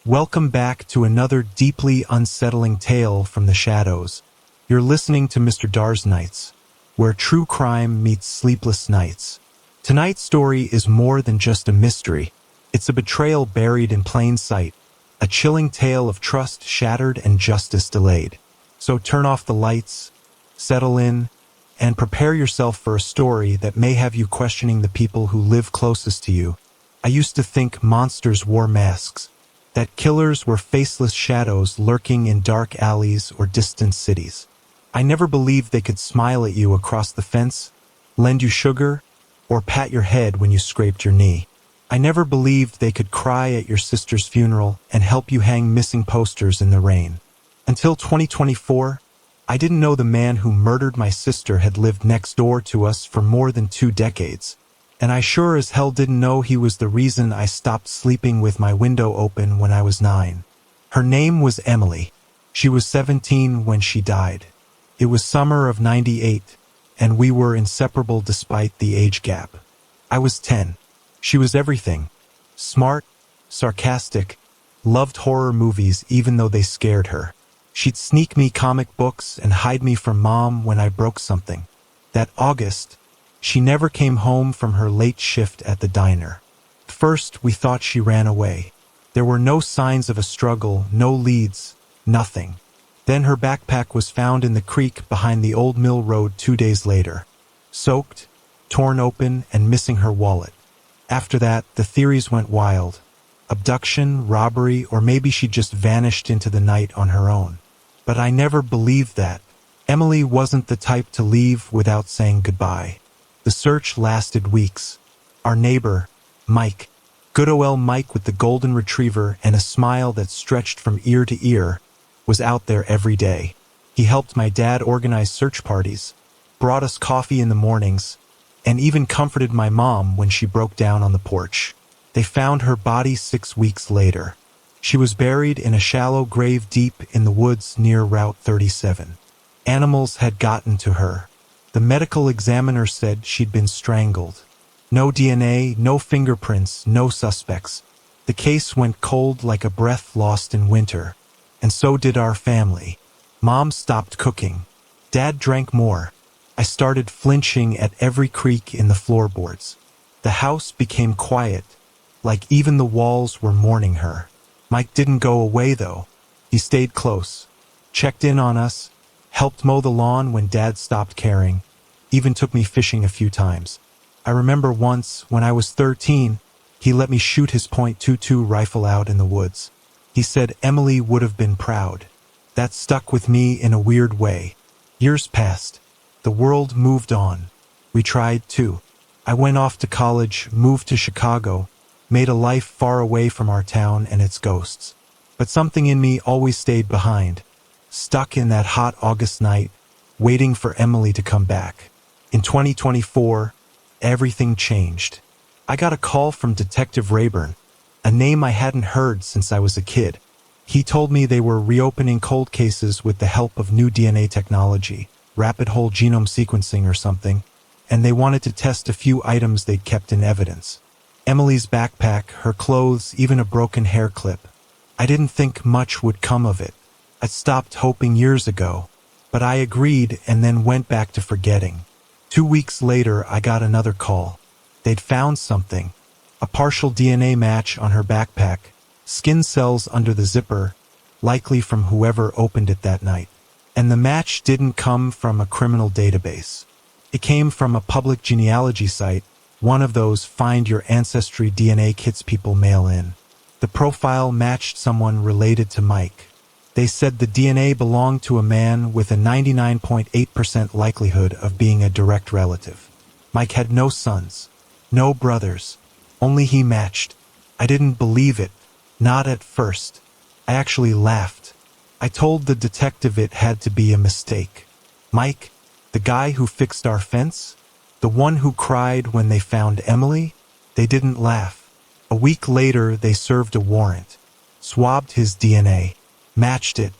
Welcome back to another deeply unsettling tale from the shadows. You're listening to Mr. DarXnights, where true crime meets sleepless nights. Tonight's story is more than just a mystery. It's a betrayal buried in plain sight, a chilling tale of trust shattered and justice delayed. So turn off the lights, settle in, and prepare yourself for a story that may have you questioning the people who live closest to you. I used to think monsters wore masks, that killers were faceless shadows lurking in dark alleys or distant cities. I never believed they could smile at you across the fence, lend you sugar, or pat your head when you scraped your knee. I never believed they could cry at your sister's funeral and help you hang missing posters in the rain. Until 2024, I didn't know the man who murdered my sister had lived next door to us for more than 2 decades. And I sure as hell didn't know he was the reason I stopped sleeping with my window open when I was 9. Her name was Emily. She was 17 when she died. It was summer of '98, and we were inseparable despite the age gap. I was 10. She was everything. Smart, sarcastic, loved horror movies even though they scared her. She'd sneak me comic books and hide me from Mom when I broke something. That August, she never came home from her late shift at the diner. First, we thought she ran away. There were no signs of a struggle, no leads, nothing. Then her backpack was found in the creek behind the old mill road 2 days later. Soaked, torn open, and missing her wallet. After that, the theories went wild. Abduction, robbery, or maybe she just vanished into the night on her own. But I never believed that. Emily wasn't the type to leave without saying goodbye. The search lasted weeks. Our neighbor, Mike, good old Mike with the golden retriever and a smile that stretched from ear to ear, was out there every day. He helped my dad organize search parties, brought us coffee in the mornings, and even comforted my mom when she broke down on the porch. They found her body 6 weeks later. She was buried in a shallow grave deep in the woods near Route 37. Animals had gotten to her. The medical examiner said she'd been strangled. No DNA, no fingerprints, no suspects. The case went cold like a breath lost in winter. And so did our family. Mom stopped cooking. Dad drank more. I started flinching at every creak in the floorboards. The house became quiet, like even the walls were mourning her. Mike didn't go away though. He stayed close, checked in on us, helped mow the lawn when Dad stopped caring, even took me fishing a few times. I remember once, when I was 13, he let me shoot his .22 rifle out in the woods. He said Emily would have been proud. That stuck with me in a weird way. Years passed. The world moved on. We tried too. I went off to college, moved to Chicago, made a life far away from our town and its ghosts. But something in me always stayed behind, stuck in that hot August night, waiting for Emily to come back. In 2024, everything changed. I got a call from Detective Rayburn, a name I hadn't heard since I was a kid. He told me they were reopening cold cases with the help of new DNA technology, rapid whole genome sequencing or something, and they wanted to test a few items they'd kept in evidence. Emily's backpack, her clothes, even a broken hair clip. I didn't think much would come of it. I'd stopped hoping years ago, but I agreed and then went back to forgetting. 2 weeks later, I got another call. They'd found something. A partial DNA match on her backpack, skin cells under the zipper, likely from whoever opened it that night. And the match didn't come from a criminal database. It came from a public genealogy site, one of those Find Your Ancestry DNA kits people mail in. The profile matched someone related to Mike. They said the DNA belonged to a man with a 99.8% likelihood of being a direct relative. Mike had no sons, no brothers. Only he matched. I didn't believe it. Not at first. I actually laughed. I told the detective it had to be a mistake. Mike, the guy who fixed our fence, the one who cried when they found Emily, they didn't laugh. A week later, they served a warrant, swabbed his DNA, matched it.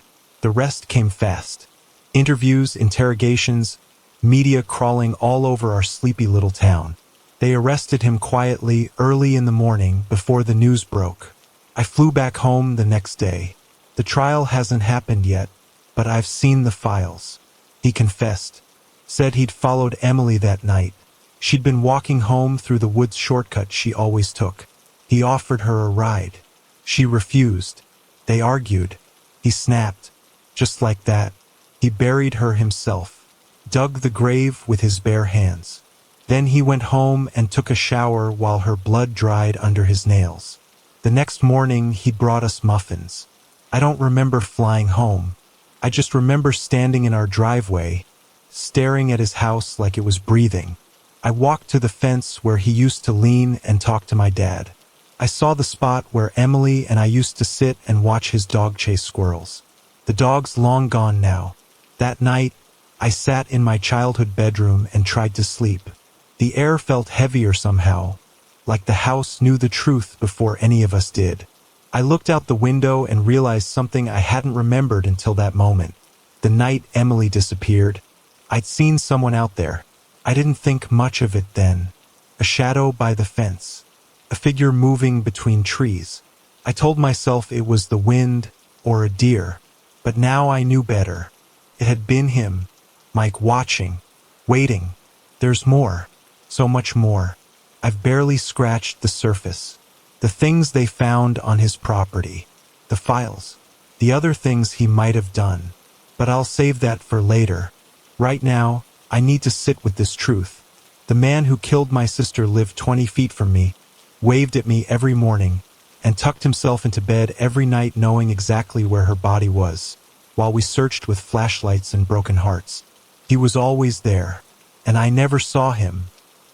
The rest came fast. Interviews, interrogations, media crawling all over our sleepy little town. They arrested him quietly early in the morning before the news broke. I flew back home the next day. The trial hasn't happened yet, but I've seen the files. He confessed. Said he'd followed Emily that night. She'd been walking home through the woods shortcut she always took. He offered her a ride. She refused. They argued. He snapped. Just like that. He buried her himself. Dug the grave with his bare hands. Then he went home and took a shower while her blood dried under his nails. The next morning he brought us muffins. I don't remember flying home. I just remember standing in our driveway, staring at his house like it was breathing. I walked to the fence where he used to lean and talk to my dad. I saw the spot where Emily and I used to sit and watch his dog chase squirrels. The dog's long gone now. That night, I sat in my childhood bedroom and tried to sleep. The air felt heavier somehow, like the house knew the truth before any of us did. I looked out the window and realized something I hadn't remembered until that moment. The night Emily disappeared, I'd seen someone out there. I didn't think much of it then. A shadow by the fence. A figure moving between trees. I told myself it was the wind or a deer, but now I knew better. It had been him, Mike, watching, waiting. There's more, so much more. I've barely scratched the surface. The things they found on his property, the files, the other things he might have done. But I'll save that for later. Right now, I need to sit with this truth. The man who killed my sister lived 20 feet from me, waved at me every morning, and tucked himself into bed every night knowing exactly where her body was, while we searched with flashlights and broken hearts. He was always there, and I never saw him.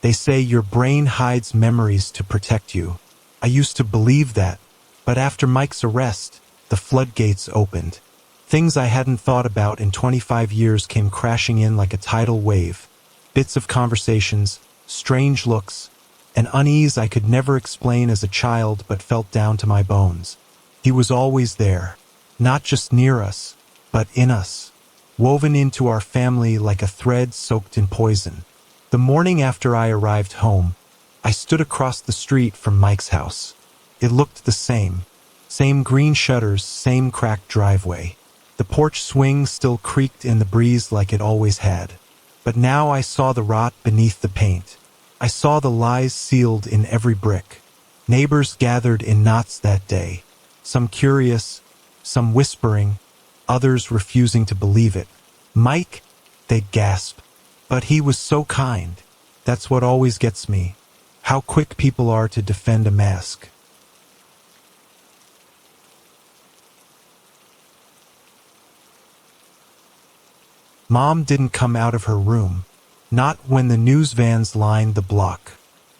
They say your brain hides memories to protect you. I used to believe that, but after Mike's arrest, the floodgates opened. Things I hadn't thought about in 25 years came crashing in like a tidal wave. Bits of conversations, strange looks, an unease I could never explain as a child but felt down to my bones. He was always there, not just near us, but in us, woven into our family like a thread soaked in poison. The morning after I arrived home, I stood across the street from Mike's house. It looked the same. Same green shutters, same cracked driveway. The porch swing still creaked in the breeze like it always had. But now I saw the rot beneath the paint. I saw the lies sealed in every brick. Neighbors gathered in knots that day. Some curious, some whispering, others refusing to believe it. Mike? They'd gasp. But he was so kind. That's what always gets me. How quick people are to defend a mask. Mom didn't come out of her room. Not when the news vans lined the block.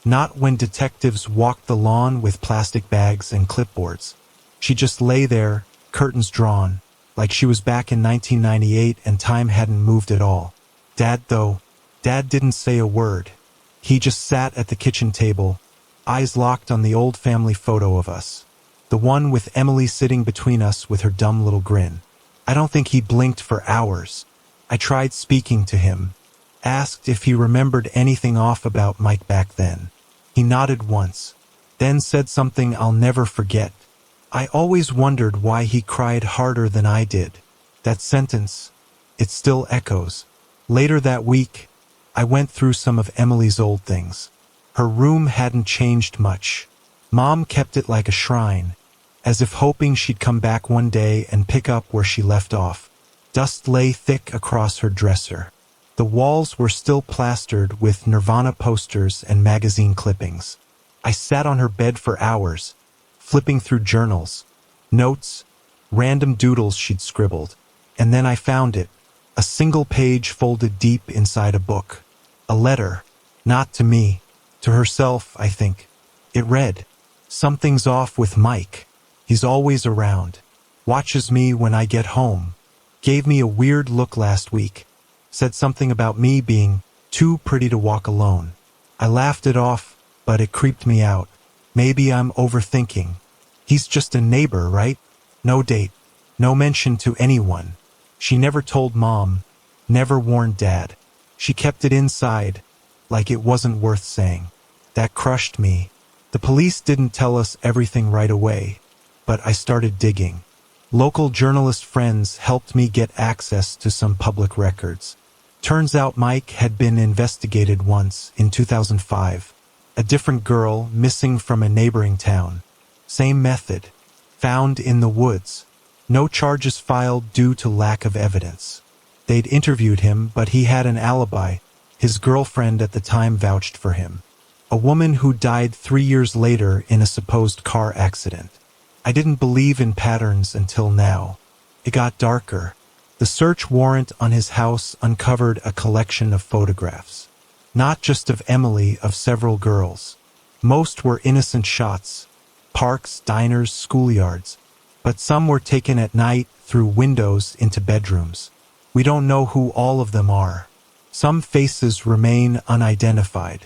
Not when detectives walked the lawn with plastic bags and clipboards. She just lay there, curtains drawn, like she was back in 1998 and time hadn't moved at all. Dad didn't say a word. He just sat at the kitchen table, eyes locked on the old family photo of us. The one with Emily sitting between us with her dumb little grin. I don't think he blinked for hours. I tried speaking to him, asked if he remembered anything off about Mike back then. He nodded once, then said something I'll never forget. I always wondered why he cried harder than I did. That sentence, it still echoes. Later that week, I went through some of Emily's old things. Her room hadn't changed much. Mom kept it like a shrine, as if hoping she'd come back one day and pick up where she left off. Dust lay thick across her dresser. The walls were still plastered with Nirvana posters and magazine clippings. I sat on her bed for hours, flipping through journals, notes, random doodles she'd scribbled. And then I found it, a single page folded deep inside a book. A letter, not to me, to herself, I think. It read, "Something's off with Mike. He's always around. Watches me when I get home. Gave me a weird look last week. Said something about me being too pretty to walk alone." I laughed it off, but it creeped me out. Maybe I'm overthinking. He's just a neighbor, right? No date. No mention to anyone. She never told Mom. Never warned Dad. She kept it inside, like it wasn't worth saying. That crushed me. The police didn't tell us everything right away. but I started digging. Local journalist friends helped me get access to some public records. Turns out Mike had been investigated once, in 2005. A different girl missing from a neighboring town. Same method. Found in the woods. No charges filed due to lack of evidence. They'd interviewed him, but he had an alibi. His girlfriend at the time vouched for him. A woman who died 3 years later in a supposed car accident. I didn't believe in patterns until now. It got darker. The search warrant on his house uncovered a collection of photographs. Not just of Emily, of several girls. Most were innocent shots. Parks, diners, schoolyards. But some were taken at night through windows into bedrooms. We don't know who all of them are. Some faces remain unidentified.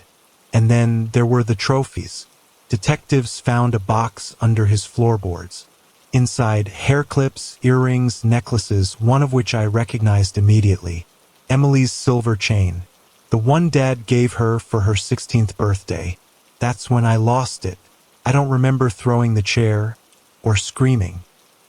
And then there were the trophies. Detectives found a box under his floorboards. Inside, hair clips, earrings, necklaces, one of which I recognized immediately. Emily's silver chain. The one Dad gave her for her 16th birthday. That's when I lost it. I don't remember throwing the chair or screaming.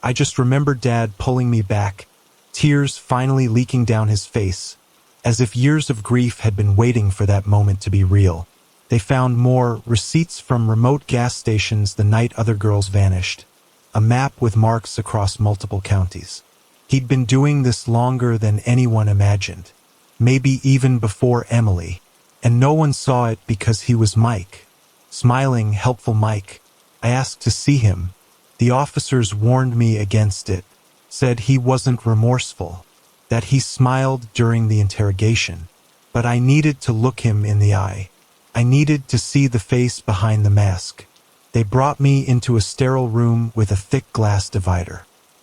I just remember Dad pulling me back, tears finally leaking down his face, as if years of grief had been waiting for that moment to be real. They found more receipts from remote gas stations the night other girls vanished. A map with marks across multiple counties. He'd been doing this longer than anyone imagined. Maybe even before Emily. And no one saw it because he was Mike. Smiling, helpful Mike. I asked to see him. The officers warned me against it. Said he wasn't remorseful. That he smiled during the interrogation. But I needed to look him in the eye. I needed to see the face behind the mask. They brought me into a sterile room with a thick glass divider.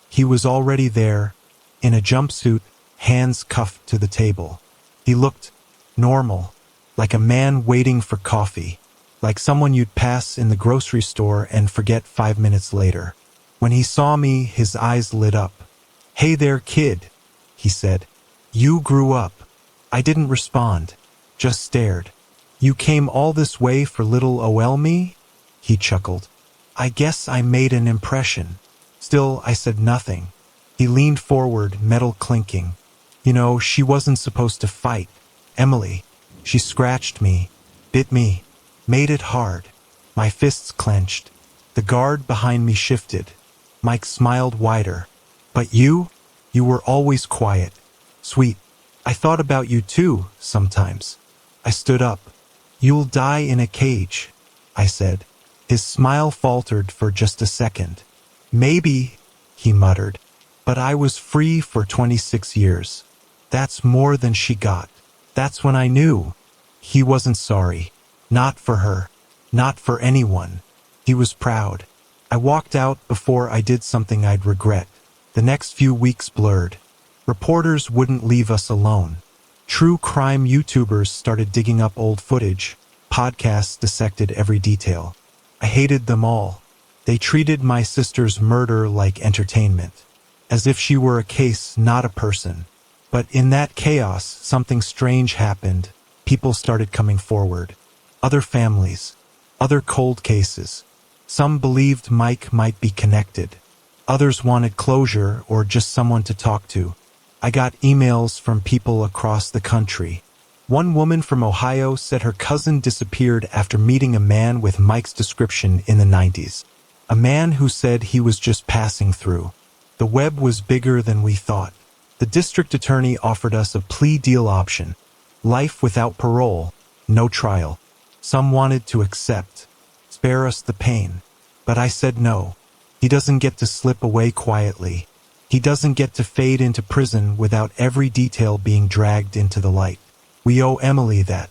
He was already there, in a jumpsuit, hands cuffed to the table. He looked normal, like a man waiting for coffee, like someone you'd pass in the grocery store and forget 5 minutes later. When he saw me, his eyes lit up. "Hey there, kid," he said. "You grew up." I didn't respond, just stared. "You came all this way for little ol' me?" He chuckled. "I guess I made an impression." Still, I said nothing. He leaned forward, metal clinking. "You know, she wasn't supposed to fight. Emily. She scratched me, bit me, made it hard." My fists clenched. The guard behind me shifted. Mike smiled wider. "But you? You were always quiet. Sweet. I thought about you too, sometimes." I stood up. "You'll die in a cage," I said. His smile faltered for just a second. "Maybe," he muttered, "but I was free for 26 years. That's more than she got." That's when I knew. He wasn't sorry. Not for her. Not for anyone. He was proud. I walked out before I did something I'd regret. The next few weeks blurred. Reporters wouldn't leave us alone. True crime YouTubers started digging up old footage. Podcasts dissected every detail. I hated them all. They treated my sister's murder like entertainment, as if she were a case, not a person. But in that chaos, something strange happened. People started coming forward. Other families. Other cold cases. Some believed Mike might be connected. Others wanted closure or just someone to talk to. I got emails from people across the country. One woman from Ohio said her cousin disappeared after meeting a man with Mike's description in the 90s. A man who said he was just passing through. The web was bigger than we thought. The district attorney offered us a plea deal option. Life without parole, no trial. Some wanted to accept, spare us the pain. But I said no. He doesn't get to slip away quietly. He doesn't get to fade into prison without every detail being dragged into the light. We owe Emily that.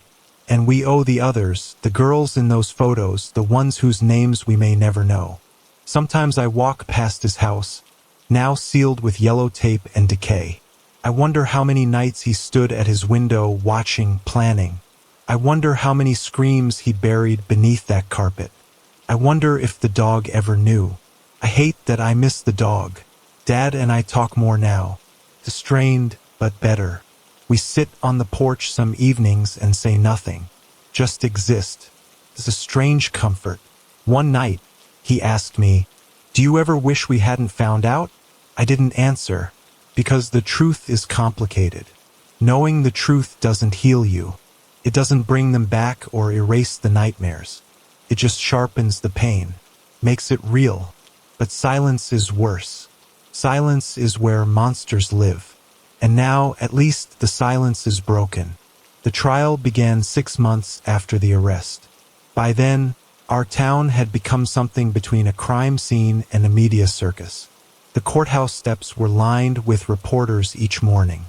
And we owe the others, the girls in those photos, the ones whose names we may never know. Sometimes I walk past his house, now sealed with yellow tape and decay. I wonder how many nights he stood at his window watching, planning. I wonder how many screams he buried beneath that carpet. I wonder if the dog ever knew. I hate that I miss the dog. Dad and I talk more now. Strained, but better. We sit on the porch some evenings and say nothing. Just exist. It's a strange comfort. One night, he asked me, Do you ever wish we hadn't found out? I didn't answer, because the truth is complicated. Knowing the truth doesn't heal you. It doesn't bring them back or erase the nightmares. It just sharpens the pain, makes it real. But silence is worse. Silence is where monsters live. And now, at least, the silence is broken. The trial began 6 months after the arrest. By then, our town had become something between a crime scene and a media circus. The courthouse steps were lined with reporters each morning.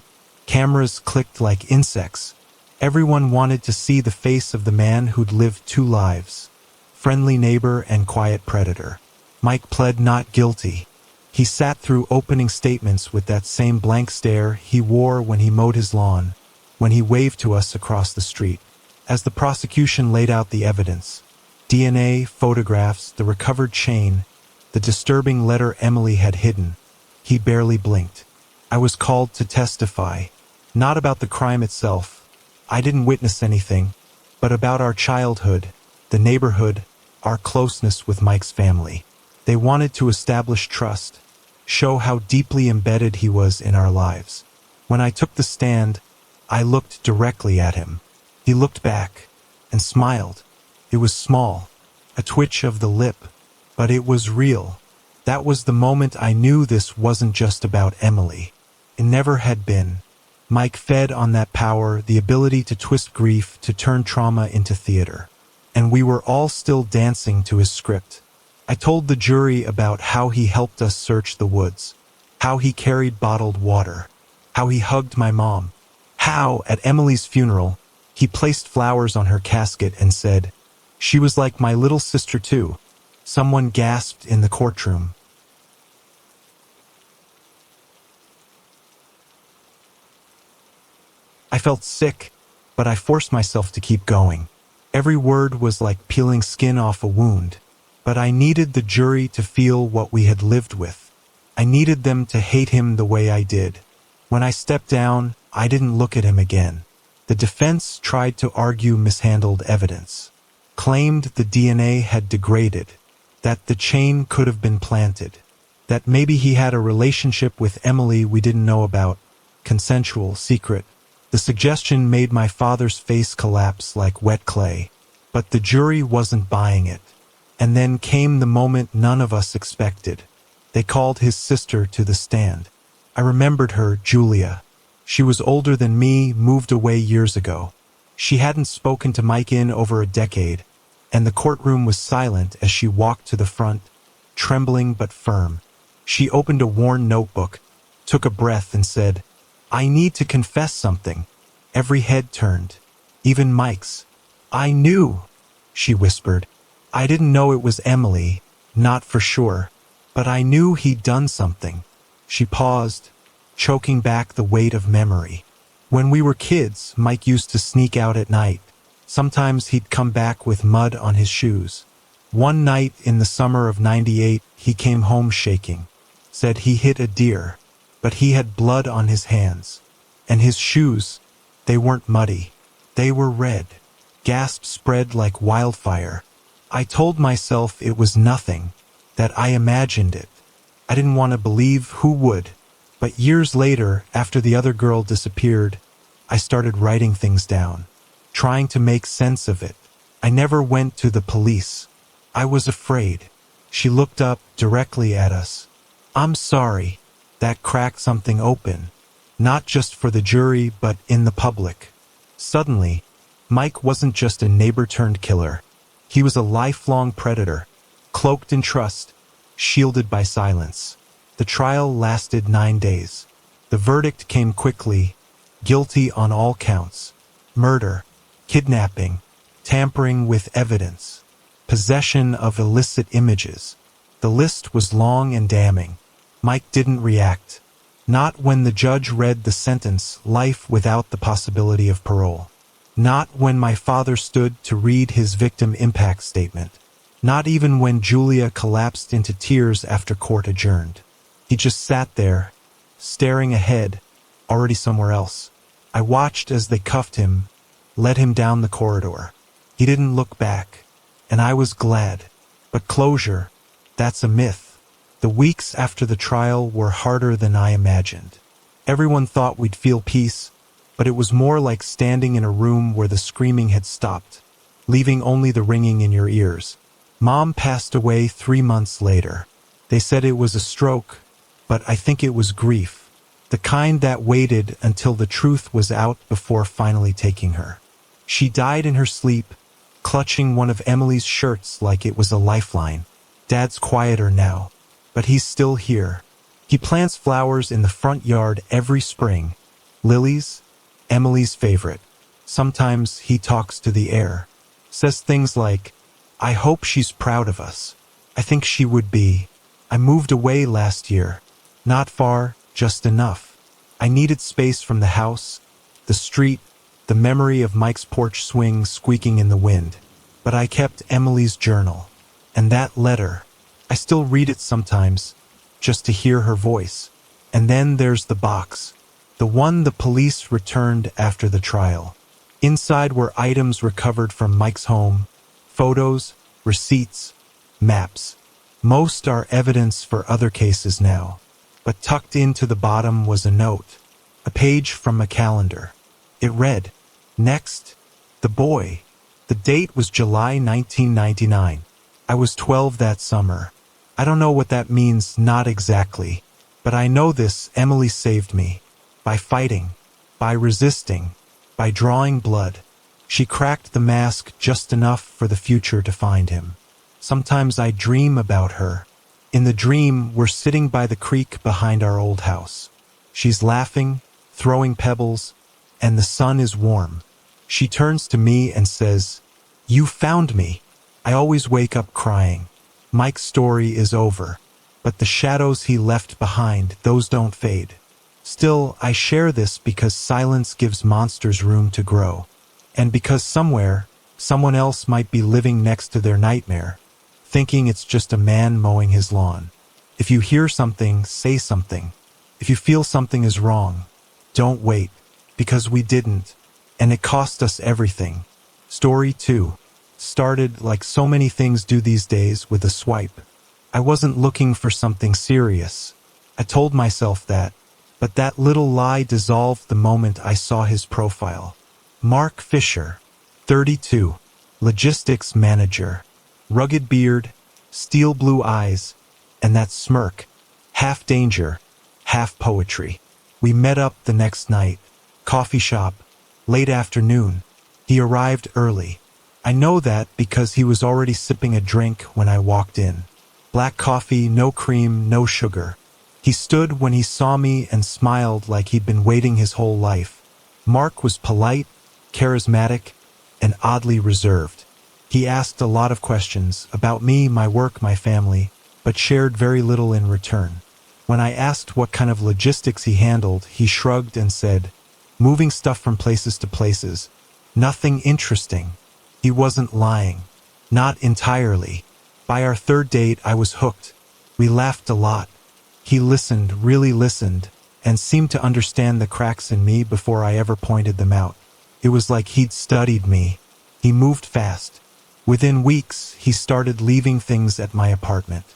Cameras clicked like insects. Everyone wanted to see the face of the man who'd lived 2 lives. Friendly neighbor and quiet predator. Mike pled not guilty. He sat through opening statements with that same blank stare he wore when he mowed his lawn, when he waved to us across the street. As the prosecution laid out the evidence, DNA, photographs, the recovered chain, the disturbing letter Emily had hidden, he barely blinked. I was called to testify, not about the crime itself. I didn't witness anything, but about our childhood, the neighborhood, our closeness with Mike's family. They wanted to establish trust, show how deeply embedded he was in our lives. When I took the stand, I looked directly at him. He looked back and smiled. It was small, a twitch of the lip, but it was real. That was the moment I knew this wasn't just about Emily. It never had been. Mike fed on that power, the ability to twist grief, to turn trauma into theater. And we were all still dancing to his script. I told the jury about how he helped us search the woods, how he carried bottled water, how he hugged my mom, how, at Emily's funeral, he placed flowers on her casket and said, "She was like my little sister too." Someone gasped in the courtroom. I felt sick, but I forced myself to keep going. Every word was like peeling skin off a wound, but I needed the jury to feel what we had lived with. I needed them to hate him the way I did. When I stepped down, I didn't look at him again. The defense tried to argue mishandled evidence, claimed the DNA had degraded, that the chain could have been planted, that maybe he had a relationship with Emily we didn't know about, consensual, secret. The suggestion made my father's face collapse like wet clay, but the jury wasn't buying it. And then came the moment none of us expected. They called his sister to the stand. I remembered her, Julia. She was older than me, moved away years ago. She hadn't spoken to Mike in over a decade, and the courtroom was silent as she walked to the front, trembling but firm. She opened a worn notebook, took a breath and said, "I need to confess something." Every head turned, even Mike's. "I knew," she whispered. "I didn't know it was Emily, not for sure, but I knew he'd done something." She paused, choking back the weight of memory. When we were kids, Mike used to sneak out at night. Sometimes he'd come back with mud on his shoes. One night in the summer of '98, he came home shaking, said he hit a deer, but he had blood on his hands. And his shoes, they weren't muddy. They were red. Gasps spread like wildfire. I told myself it was nothing, that I imagined it. I didn't want to believe, who would? But years later, after the other girl disappeared, I started writing things down, trying to make sense of it. I never went to the police. I was afraid. She looked up directly at us. "I'm sorry." That cracked something open, not just for the jury, but in the public. Suddenly, Mike wasn't just a neighbor-turned-killer. He was a lifelong predator, cloaked in trust, shielded by silence. The trial lasted 9 days. The verdict came quickly, guilty on all counts. Murder, kidnapping, tampering with evidence, possession of illicit images. The list was long and damning. Mike didn't react. Not when the judge read the sentence, life without the possibility of parole. Not when my father stood to read his victim impact statement. Not even when Julia collapsed into tears after court adjourned. He just sat there, staring ahead, already somewhere else. I watched as they cuffed him, led him down the corridor. He didn't look back, and I was glad. But closure, that's a myth. The weeks after the trial were harder than I imagined. Everyone thought we'd feel peace, but it was more like standing in a room where the screaming had stopped, leaving only the ringing in your ears. Mom passed away 3 months later. They said it was a stroke, but I think it was grief. The kind that waited until the truth was out before finally taking her. She died in her sleep, clutching one of Emily's shirts like it was a lifeline. Dad's quieter now, but he's still here. He plants flowers in the front yard every spring. Lilies, Emily's favorite. Sometimes he talks to the air. Says things like, "I hope she's proud of us. I think she would be. I moved away last year. Not far, just enough. I needed space from the house, the street, the memory of Mike's porch swing squeaking in the wind. But I kept Emily's journal. And that letter, I still read it sometimes, just to hear her voice. And then there's the box, the one the police returned after the trial. Inside were items recovered from Mike's home, photos, receipts, maps. Most are evidence for other cases now. But tucked into the bottom was a note, a page from a calendar. It read, "Next, the boy." The date was July 1999. I was 12 that summer. I don't know what that means, not exactly. But I know this: Emily saved me. By fighting. By resisting. By drawing blood. She cracked the mask just enough for the future to find him. Sometimes I dream about her. In the dream, we're sitting by the creek behind our old house. She's laughing, throwing pebbles, and the sun is warm. She turns to me and says, "You found me." I always wake up crying. Mike's story is over, but the shadows he left behind, those don't fade. Still, I share this because silence gives monsters room to grow. And because somewhere, someone else might be living next to their nightmare, thinking it's just a man mowing his lawn. If you hear something, say something. If you feel something is wrong, don't wait, because we didn't, and it cost us everything. Story 2 started like so many things do these days, with a swipe. I wasn't looking for something serious. I told myself that, but that little lie dissolved the moment I saw his profile. Mark Fisher, 32, logistics manager, rugged beard, steel blue eyes, and that smirk, half danger, half poetry. We met up the next night, coffee shop, late afternoon. He arrived early. I know that because he was already sipping a drink when I walked in. Black coffee, no cream, no sugar. He stood when he saw me and smiled like he'd been waiting his whole life. Mark was polite, charismatic, and oddly reserved. He asked a lot of questions about me, my work, my family, but shared very little in return. When I asked what kind of logistics he handled, he shrugged and said, "Moving stuff from places to places. Nothing interesting." He wasn't lying. Not entirely. By our third date, I was hooked. We laughed a lot. He listened, really listened, and seemed to understand the cracks in me before I ever pointed them out. It was like he'd studied me. He moved fast. Within weeks, he started leaving things at my apartment.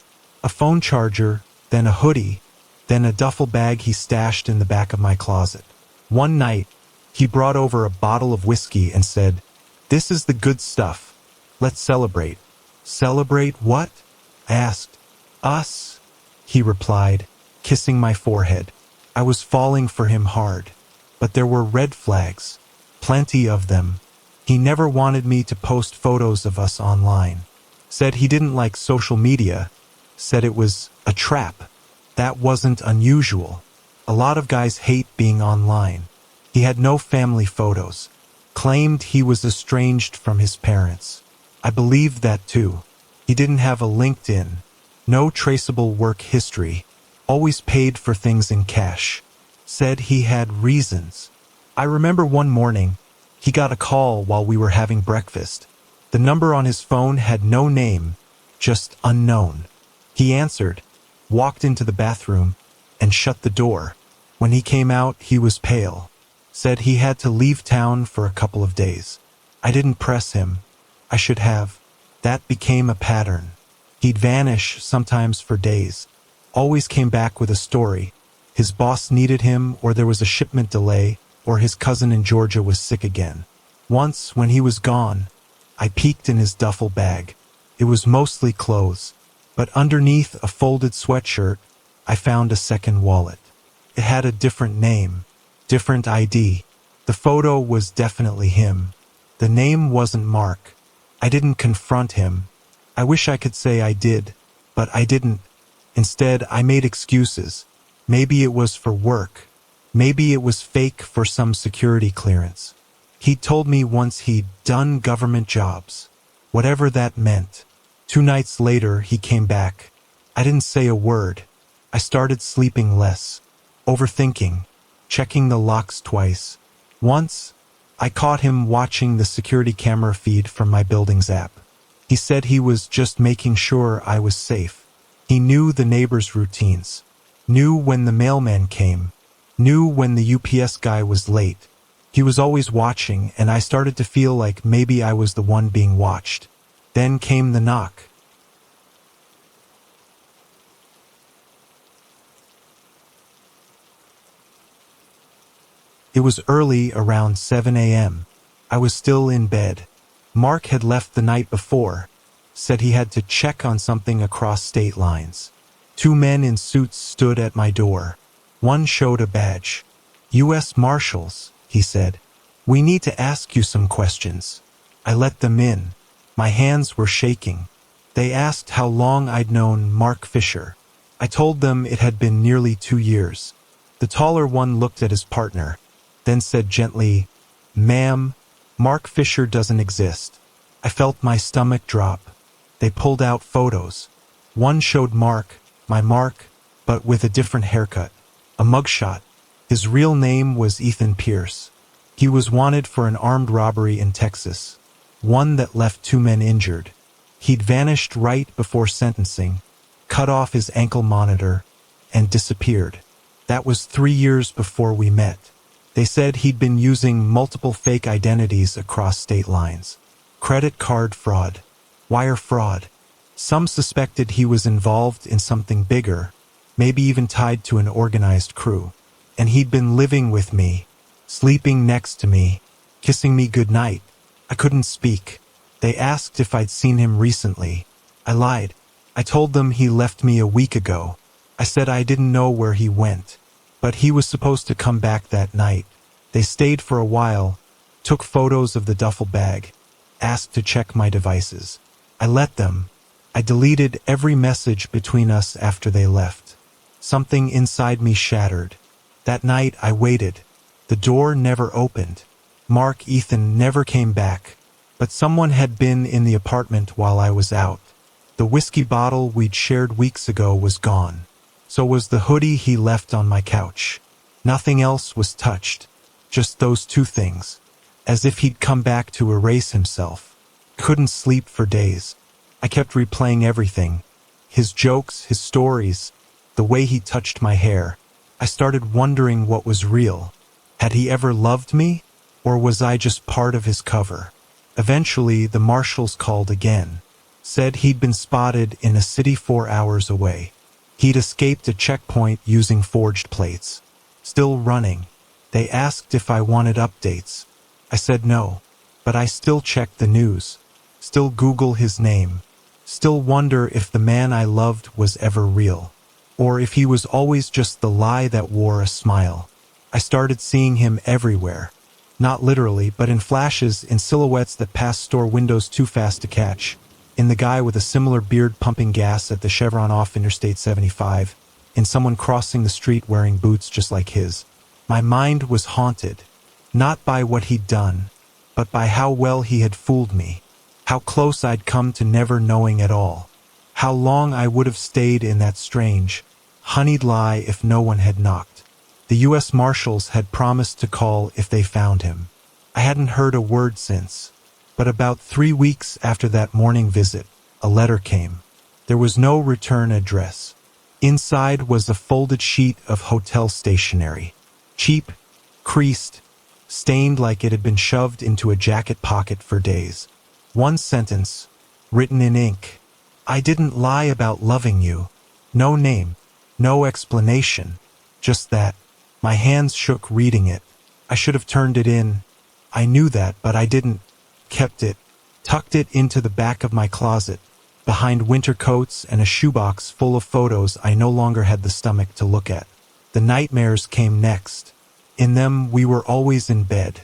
A phone charger, then a hoodie, then a duffel bag he stashed in the back of my closet. One night, he brought over a bottle of whiskey and said, "This is the good stuff. Let's celebrate." "Celebrate what?" I asked. "Us," he replied, kissing my forehead. I was falling for him hard. But there were red flags. Plenty of them. He never wanted me to post photos of us online. Said he didn't like social media. Said it was a trap. That wasn't unusual. A lot of guys hate being online. He had no family photos. Claimed he was estranged from his parents. I believed that too. He didn't have a LinkedIn. No traceable work history. Always paid for things in cash. Said he had reasons. I remember one morning, he got a call while we were having breakfast. The number on his phone had no name, just unknown. He answered, walked into the bathroom, and shut the door. When he came out, he was pale. Said he had to leave town for a couple of days. I didn't press him. I should have. That became a pattern. He'd vanish, sometimes for days. always came back with a story. His boss needed him, or there was a shipment delay, or his cousin in Georgia was sick again. Once, when he was gone, I peeked in his duffel bag. It was mostly clothes, but underneath a folded sweatshirt, I found a second wallet. It had a different name, different ID. The photo was definitely him. The name wasn't Mark. I didn't confront him. I wish I could say I did, but I didn't. Instead, I made excuses. Maybe it was for work. Maybe it was fake for some security clearance. He'd told me once he'd done government jobs, whatever that meant. 2 nights later, he came back. I didn't say a word. I started sleeping less, overthinking, checking the locks twice. Once, I caught him watching the security camera feed from my building's app. He said he was just making sure I was safe. He knew the neighbors' routines, knew when the mailman came, knew when the UPS guy was late. He was always watching, and I started to feel like maybe I was the one being watched. Then came the knock. It was early, around 7 a.m. I was still in bed. Mark had left the night before, said he had to check on something across state lines. 2 men in suits stood at my door. One showed a badge. U.S. Marshals, he said. We need to ask you some questions. I let them in. My hands were shaking. They asked how long I'd known Mark Fisher. I told them it had been nearly 2 years. The taller one looked at his partner, then said gently, "Ma'am, Mark Fisher doesn't exist." I felt my stomach drop. They pulled out photos. One showed Mark, my Mark, but with a different haircut. A mugshot. His real name was Ethan Pierce. He was wanted for an armed robbery in Texas, one that left 2 men injured. He'd vanished right before sentencing, cut off his ankle monitor, and disappeared. That was 3 years before we met. They said he'd been using multiple fake identities across state lines. Credit card fraud, wire fraud. Some suspected he was involved in something bigger, maybe even tied to an organized crew. And he'd been living with me, sleeping next to me, kissing me goodnight. I couldn't speak. They asked if I'd seen him recently. I lied. I told them he left me a week ago. I said I didn't know where he went, but he was supposed to come back that night. They stayed for a while, took photos of the duffel bag, asked to check my devices. I let them. I deleted every message between us after they left. Something inside me shattered. That night I waited. The door never opened. Ethan never came back. But someone had been in the apartment while I was out. The whiskey bottle we'd shared weeks ago was gone. So was the hoodie he left on my couch. Nothing else was touched. Just those 2 things. As if he'd come back to erase himself. Couldn't sleep for days. I kept replaying everything. His jokes, his stories, the way he touched my hair. I started wondering what was real. Had he ever loved me? Or was I just part of his cover? Eventually, the marshals called again. Said he'd been spotted in a city 4 hours away. He'd escaped a checkpoint using forged plates. Still running. They asked if I wanted updates. I said no. But I still checked the news. Still Google his name. Still wonder if the man I loved was ever real. Or if he was always just the lie that wore a smile. I started seeing him everywhere. Not literally, but in flashes, in silhouettes that passed store windows too fast to catch. In the guy with a similar beard pumping gas at the Chevron off Interstate 75. In someone crossing the street wearing boots just like his. My mind was haunted. Not by what he'd done, but by how well he had fooled me. How close I'd come to never knowing at all. How long I would have stayed in that strange, honeyed lie if no one had knocked. The U.S. Marshals had promised to call if they found him. I hadn't heard a word since. But about 3 weeks after that morning visit, a letter came. There was no return address. Inside was a folded sheet of hotel stationery. Cheap, creased, stained like it had been shoved into a jacket pocket for days. One sentence, written in ink. I didn't lie about loving you. No name. No explanation. Just that. My hands shook reading it. I should have turned it in. I knew that, but I didn't. Kept it. Tucked it into the back of my closet, behind winter coats and a shoebox full of photos I no longer had the stomach to look at. The nightmares came next. In them, we were always in bed,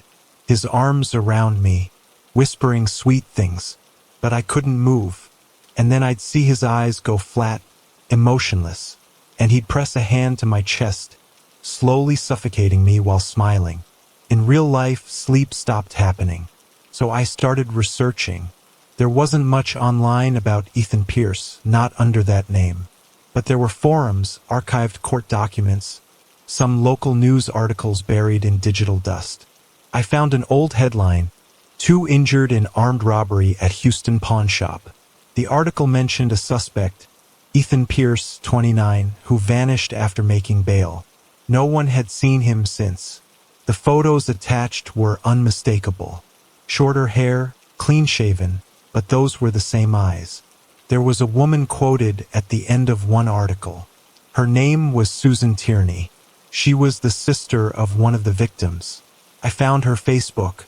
his arms around me, whispering sweet things, but I couldn't move. And then I'd see his eyes go flat, emotionless, and he'd press a hand to my chest, slowly suffocating me while smiling. In real life, sleep stopped happening, so I started researching. There wasn't much online about Ethan Pierce, not under that name, but there were forums, archived court documents, some local news articles buried in digital dust. I found an old headline, "2 injured in armed robbery at Houston pawn shop." The article mentioned a suspect, Ethan Pierce, 29, who vanished after making bail. No one had seen him since. The photos attached were unmistakable. Shorter hair, clean-shaven, but those were the same eyes. There was a woman quoted at the end of one article. Her name was Susan Tierney. She was the sister of one of the victims. I found her Facebook.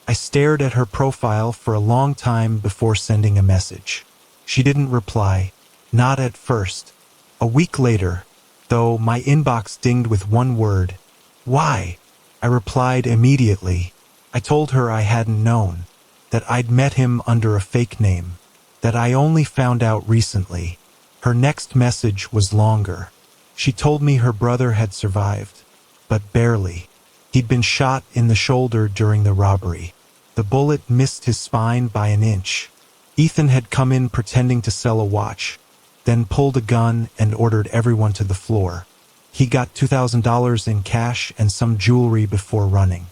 I stared at her profile for a long time before sending a message. She didn't reply. Not at first. A week later, though, my inbox dinged with one word. "Why?" I replied immediately. I told her I hadn't known, that I'd met him under a fake name, that I only found out recently. Her next message was longer. She told me her brother had survived, but barely. He'd been shot in the shoulder during the robbery. The bullet missed his spine by an inch. Ethan had come in pretending to sell a watch, then pulled a gun and ordered everyone to the floor. He got $2,000 in cash and some jewelry before running.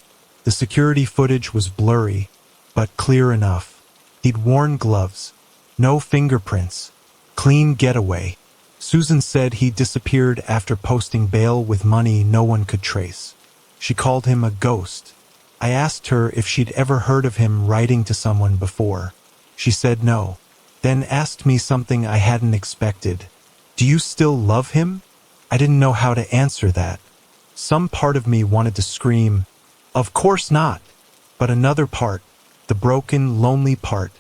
The security footage was blurry, but clear enough. He'd worn gloves. No fingerprints. Clean getaway. Susan said he disappeared after posting bail with money no one could trace. She called him a ghost. I asked her if she'd ever heard of him writing to someone before. She said no, then asked me something I hadn't expected. "Do you still love him?" I didn't know how to answer that. Some part of me wanted to scream, "Of course not." But another part, the broken, lonely part,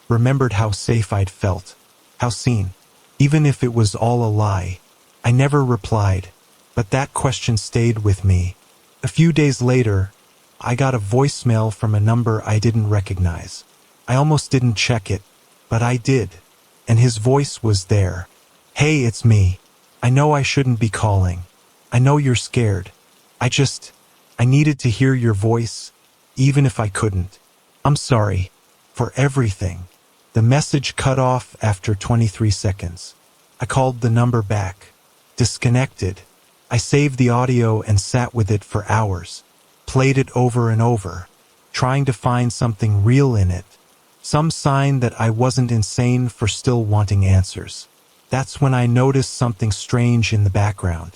remembered how safe I'd felt, how seen. Even if it was all a lie. I never replied, but that question stayed with me. A few days later, I got a voicemail from a number I didn't recognize. I almost didn't check it, but I did, and his voice was there. "Hey, it's me. I know I shouldn't be calling. I know you're scared. I needed to hear your voice, even if I couldn't. I'm sorry. For everything." The message cut off after 23 seconds. I called the number back. Disconnected. I saved the audio and sat with it for hours. Played it over and over, trying to find something real in it. Some sign that I wasn't insane for still wanting answers. That's when I noticed something strange in the background.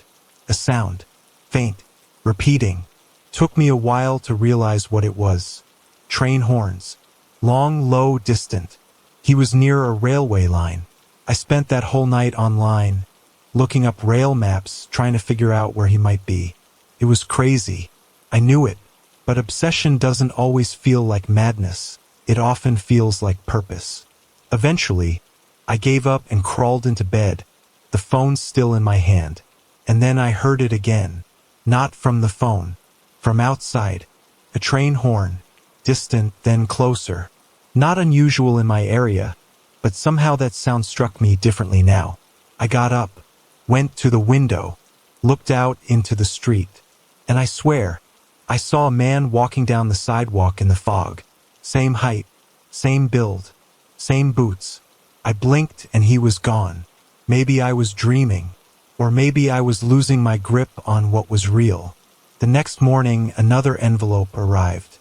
A sound. Faint. Repeating. Took me a while to realize what it was. Train horns. Long, low, distant. He was near a railway line. I spent that whole night online, looking up rail maps, trying to figure out where he might be. It was crazy. I knew it. But obsession doesn't always feel like madness. It often feels like purpose. Eventually, I gave up and crawled into bed, the phone still in my hand. And then I heard it again. Not from the phone. From outside. A train horn. Distant, then closer. Not unusual in my area, but somehow that sound struck me differently now. I got up, went to the window, looked out into the street, and I swear, I saw a man walking down the sidewalk in the fog. Same height, same build, same boots. I blinked and he was gone. Maybe I was dreaming, or maybe I was losing my grip on what was real. The next morning, another envelope arrived.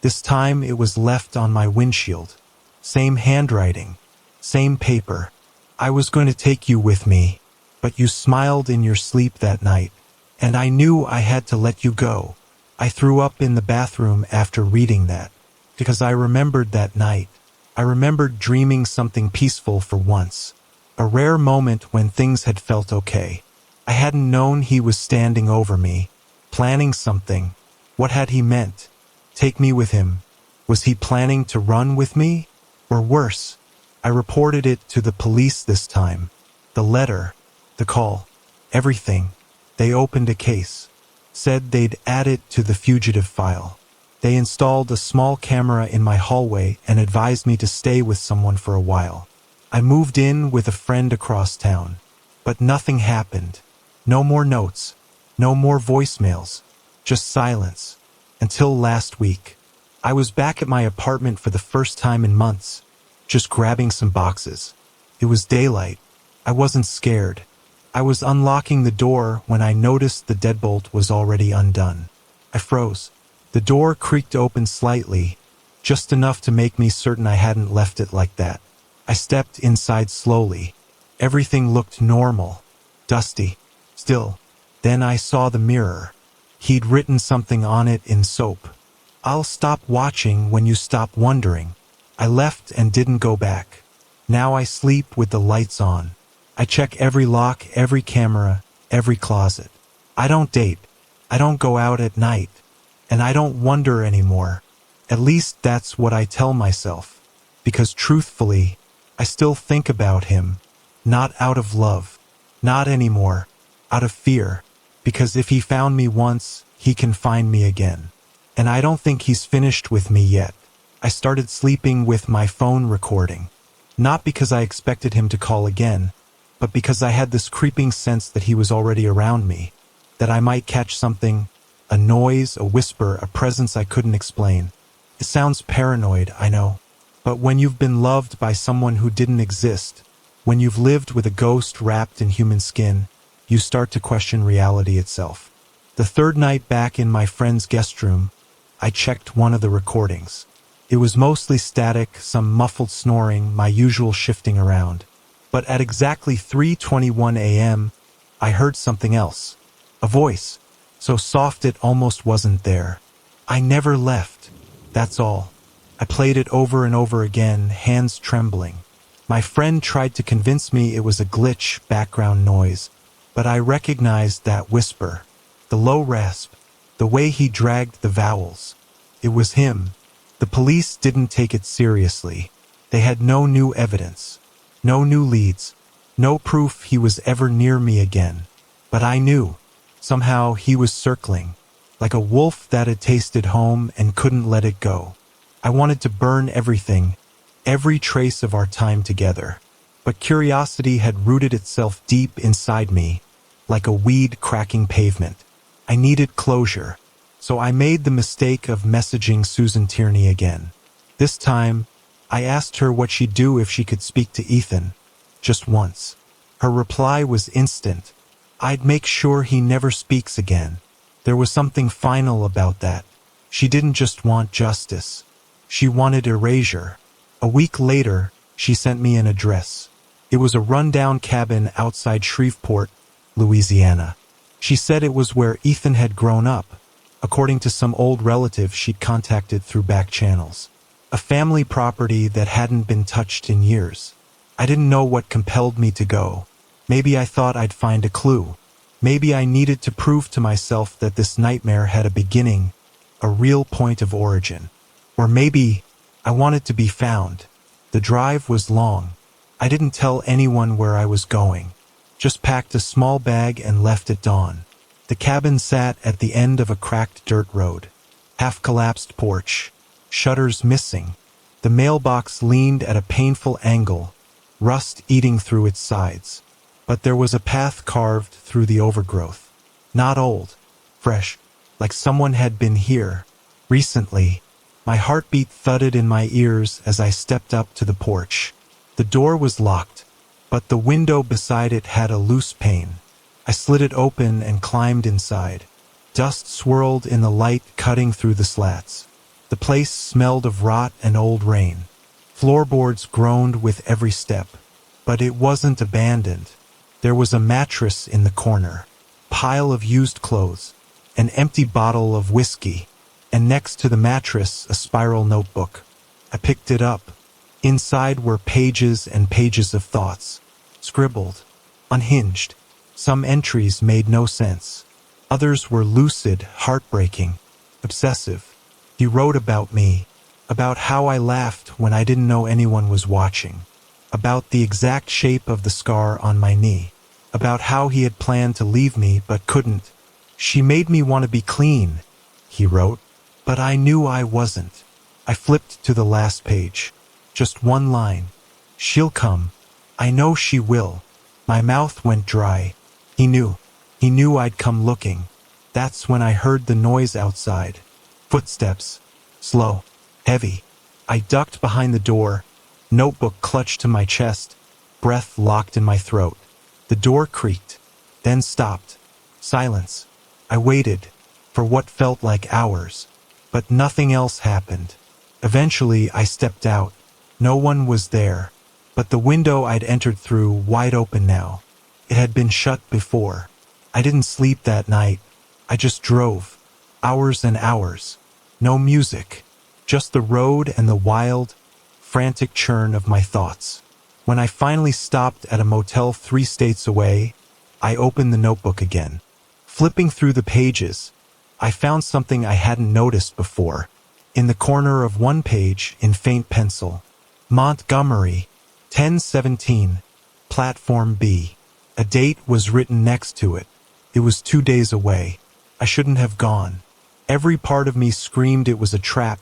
This time it was left on my windshield. Same handwriting, same paper. "I was going to take you with me, but you smiled in your sleep that night, and I knew I had to let you go." I threw up in the bathroom after reading that, because I remembered that night. I remembered dreaming something peaceful for once. A rare moment when things had felt okay. I hadn't known he was standing over me, planning something. What had he meant? Take me with him. Was he planning to run with me? Or worse? I reported it to the police this time. The letter, the call, everything. They opened a case. Said they'd add it to the Fugitive file. They installed a small camera in my hallway and advised me to stay with someone for a while. I moved in with a friend across town. But nothing happened. No more notes. No more voicemails. Just silence. Until last week. I was back at my apartment for the first time in months, just grabbing some boxes. It was daylight. I wasn't scared. I was unlocking the door when I noticed the deadbolt was already undone. I froze. The door creaked open slightly, just enough to make me certain I hadn't left it like that. I stepped inside slowly. Everything looked normal, dusty, still. Then I saw the mirror. He'd written something on it in soap. "I'll stop watching when you stop wondering." I left and didn't go back. Now I sleep with the lights on. I check every lock, every camera, every closet. I don't date. I don't go out at night. And I don't wonder anymore. At least that's what I tell myself. Because truthfully, I still think about him. Not out of love. Not anymore. Out of fear. Because if he found me once, he can find me again. And I don't think he's finished with me yet. I started sleeping with my phone recording. Not because I expected him to call again, but because I had this creeping sense that he was already around me. That I might catch something, a noise, a whisper, a presence I couldn't explain. It sounds paranoid, I know. But when you've been loved by someone who didn't exist, when you've lived with a ghost wrapped in human skin, you start to question reality itself. The third night back in my friend's guest room, I checked one of the recordings. It was mostly static, some muffled snoring, my usual shifting around. But at exactly 3:21 a.m., I heard something else. A voice, so soft it almost wasn't there. "I never left. That's all." I played it over and over again, hands trembling. My friend tried to convince me it was a glitch, background noise, but I recognized that whisper, the low rasp, the way he dragged the vowels. It was him. The police didn't take it seriously. They had no new evidence, no new leads, no proof he was ever near me again. But I knew. Somehow he was circling, like a wolf that had tasted home and couldn't let it go. I wanted to burn everything, every trace of our time together. But curiosity had rooted itself deep inside me, like a weed cracking pavement. I needed closure, so I made the mistake of messaging Susan Tierney again. This time, I asked her what she'd do if she could speak to Ethan, just once. Her reply was instant. I'd make sure he never speaks again. There was something final about that. She didn't just want justice. She wanted erasure. A week later, she sent me an address. It was a rundown cabin outside Shreveport, Louisiana. She said it was where Ethan had grown up, according to some old relative she'd contacted through back channels. A family property that hadn't been touched in years. I didn't know what compelled me to go. Maybe I thought I'd find a clue. Maybe I needed to prove to myself that this nightmare had a beginning, a real point of origin. Or maybe I wanted to be found. The drive was long. I didn't tell anyone where I was going. Just packed a small bag and left at dawn. The cabin sat at the end of a cracked dirt road. Half-collapsed porch. Shutters missing. The mailbox leaned at a painful angle, rust eating through its sides. But there was a path carved through the overgrowth. Not old. Fresh. Like someone had been here. Recently. My heartbeat thudded in my ears as I stepped up to the porch. The door was locked, but the window beside it had a loose pane. I slid it open and climbed inside. Dust swirled in the light cutting through the slats. The place smelled of rot and old rain. Floorboards groaned with every step. But it wasn't abandoned. There was a mattress in the corner, pile of used clothes, an empty bottle of whiskey, and next to the mattress a spiral notebook. I picked it up. Inside were pages and pages of thoughts, scribbled, unhinged. Some entries made no sense. Others were lucid, heartbreaking, obsessive. He wrote about me, about how I laughed when I didn't know anyone was watching, about the exact shape of the scar on my knee, about how he had planned to leave me but couldn't. She made me want to be clean, he wrote, but I knew I wasn't. I flipped to the last page. Just one line. She'll come. I know she will. My mouth went dry. He knew. He knew I'd come looking. That's when I heard the noise outside. Footsteps. Slow. Heavy. I ducked behind the door, notebook clutched to my chest, breath locked in my throat. The door creaked, then stopped. Silence. I waited, for what felt like hours, but nothing else happened. Eventually, I stepped out. No one was there, but the window I'd entered through wide open now. It had been shut before. I didn't sleep that night. I just drove. Hours and hours. No music. Just the road and the wild, frantic churn of my thoughts. When I finally stopped at a motel 3 states away, I opened the notebook again. Flipping through the pages, I found something I hadn't noticed before. In the corner of one page, in faint pencil, Montgomery, 1017, Platform B. A date was written next to it. It was 2 days away. I shouldn't have gone. Every part of me screamed it was a trap,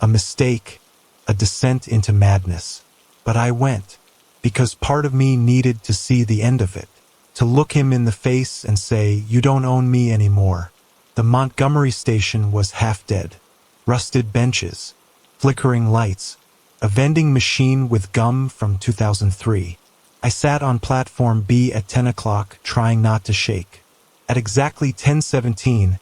a mistake, a descent into madness. But I went, because part of me needed to see the end of it, to look him in the face and say, "You don't own me anymore." The Montgomery station was half dead. Rusted benches, flickering lights, a vending machine with gum from 2003. I sat on platform B at 10 o'clock, trying not to shake. At exactly 10:17,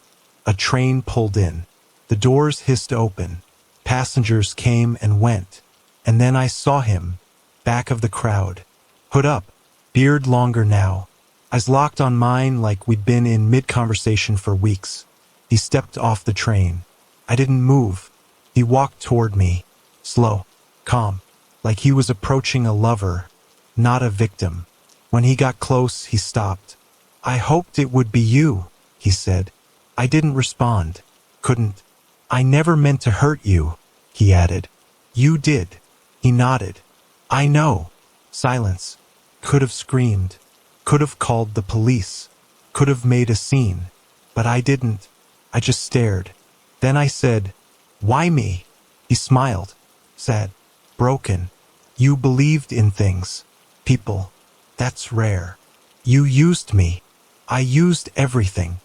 a train pulled in. The doors hissed open. Passengers came and went. And then I saw him, back of the crowd. Hood up, beard longer now. Eyes locked on mine like we'd been in mid-conversation for weeks. He stepped off the train. I didn't move. He walked toward me, slow, calm, like he was approaching a lover, not a victim. When he got close, he stopped. "I hoped it would be you," he said. I didn't respond. Couldn't. "I never meant to hurt you," he added. "You did." He nodded. "I know." Silence. Could have screamed. Could have called the police. Could have made a scene. But I didn't. I just stared. Then I said, "Why me?" He smiled. Sad. Broken. "You believed in things. People. That's rare. You used me. I used everything."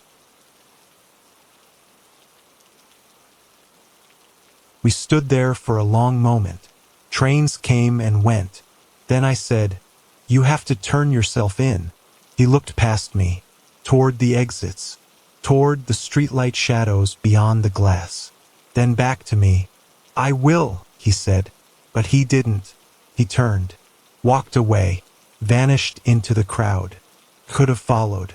We stood there for a long moment. Trains came and went. Then I said, "You have to turn yourself in." He looked past me, toward the exits, toward the streetlight shadows beyond the glass. Then back to me. "I will," he said. But he didn't. He turned, walked away, vanished into the crowd. Could have followed.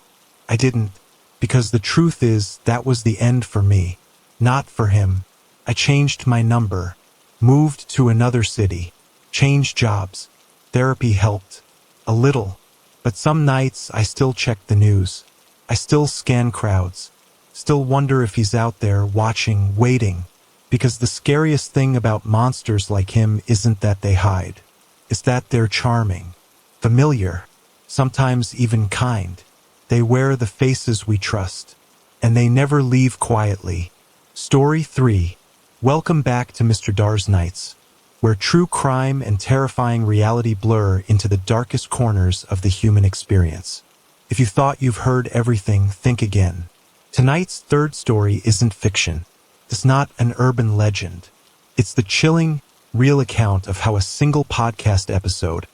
I didn't, because the truth is that was the end for me, not for him. I changed my number, moved to another city, changed jobs. Therapy helped. A little. But some nights I still check the news. I still scan crowds. Still wonder if he's out there watching, waiting. Because the scariest thing about monsters like him isn't that they hide. It's that they're charming, familiar, sometimes even kind. They wear the faces we trust. And they never leave quietly. Story 3. Welcome back to Mr. DarXnights, where true crime and terrifying reality blur into the darkest corners of the human experience. If you thought you've heard everything, think again. Tonight's third story isn't fiction. It's not an urban legend. It's the chilling, real account of how a single podcast episode,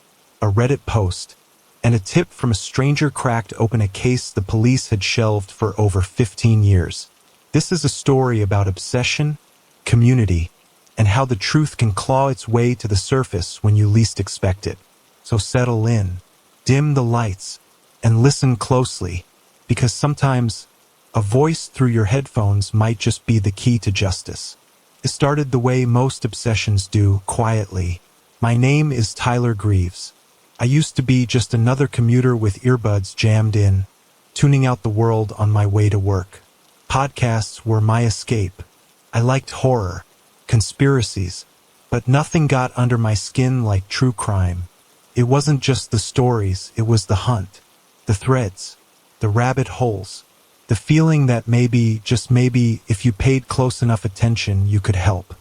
a Reddit post, and a tip from a stranger cracked open a case the police had shelved for over 15 years. This is a story about obsession, community, and how the truth can claw its way to the surface when you least expect it. So settle in, dim the lights, and listen closely, because sometimes a voice through your headphones might just be the key to justice. It started the way most obsessions do, quietly, My name is Tyler Greaves. I used to be just another commuter with earbuds jammed in, tuning out the world on my way to work. Podcasts were my escape. I liked horror, conspiracies, but nothing got under my skin like true crime. It wasn't just the stories, it was the hunt, the threads, the rabbit holes, the feeling that maybe, just maybe, if you paid close enough attention, you could help.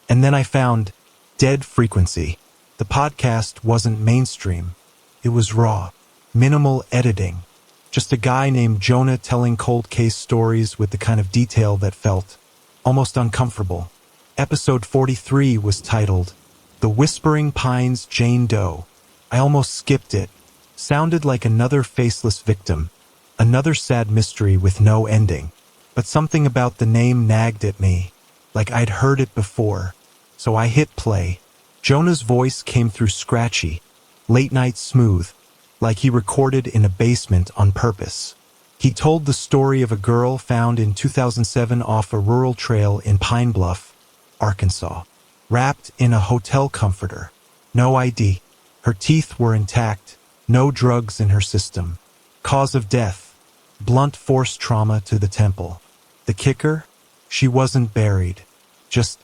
And then I found Dead Frequency. The podcast wasn't mainstream. It was raw, minimal editing. Just a guy named Jonah telling cold case stories with the kind of detail that felt almost uncomfortable. Episode 43 was titled, The Whispering Pines Jane Doe. I almost skipped it. Sounded like another faceless victim, another sad mystery with no ending. But something about the name nagged at me, like I'd heard it before. So I hit play. Jonah's voice came through scratchy, late-night smooth, like he recorded in a basement on purpose. He told the story of a girl found in 2007 off a rural trail in Pine Bluff, Arkansas, wrapped in a hotel comforter. No ID. Her teeth were intact, no drugs in her system. Cause of death, blunt force trauma to the temple. The kicker? She wasn't buried, just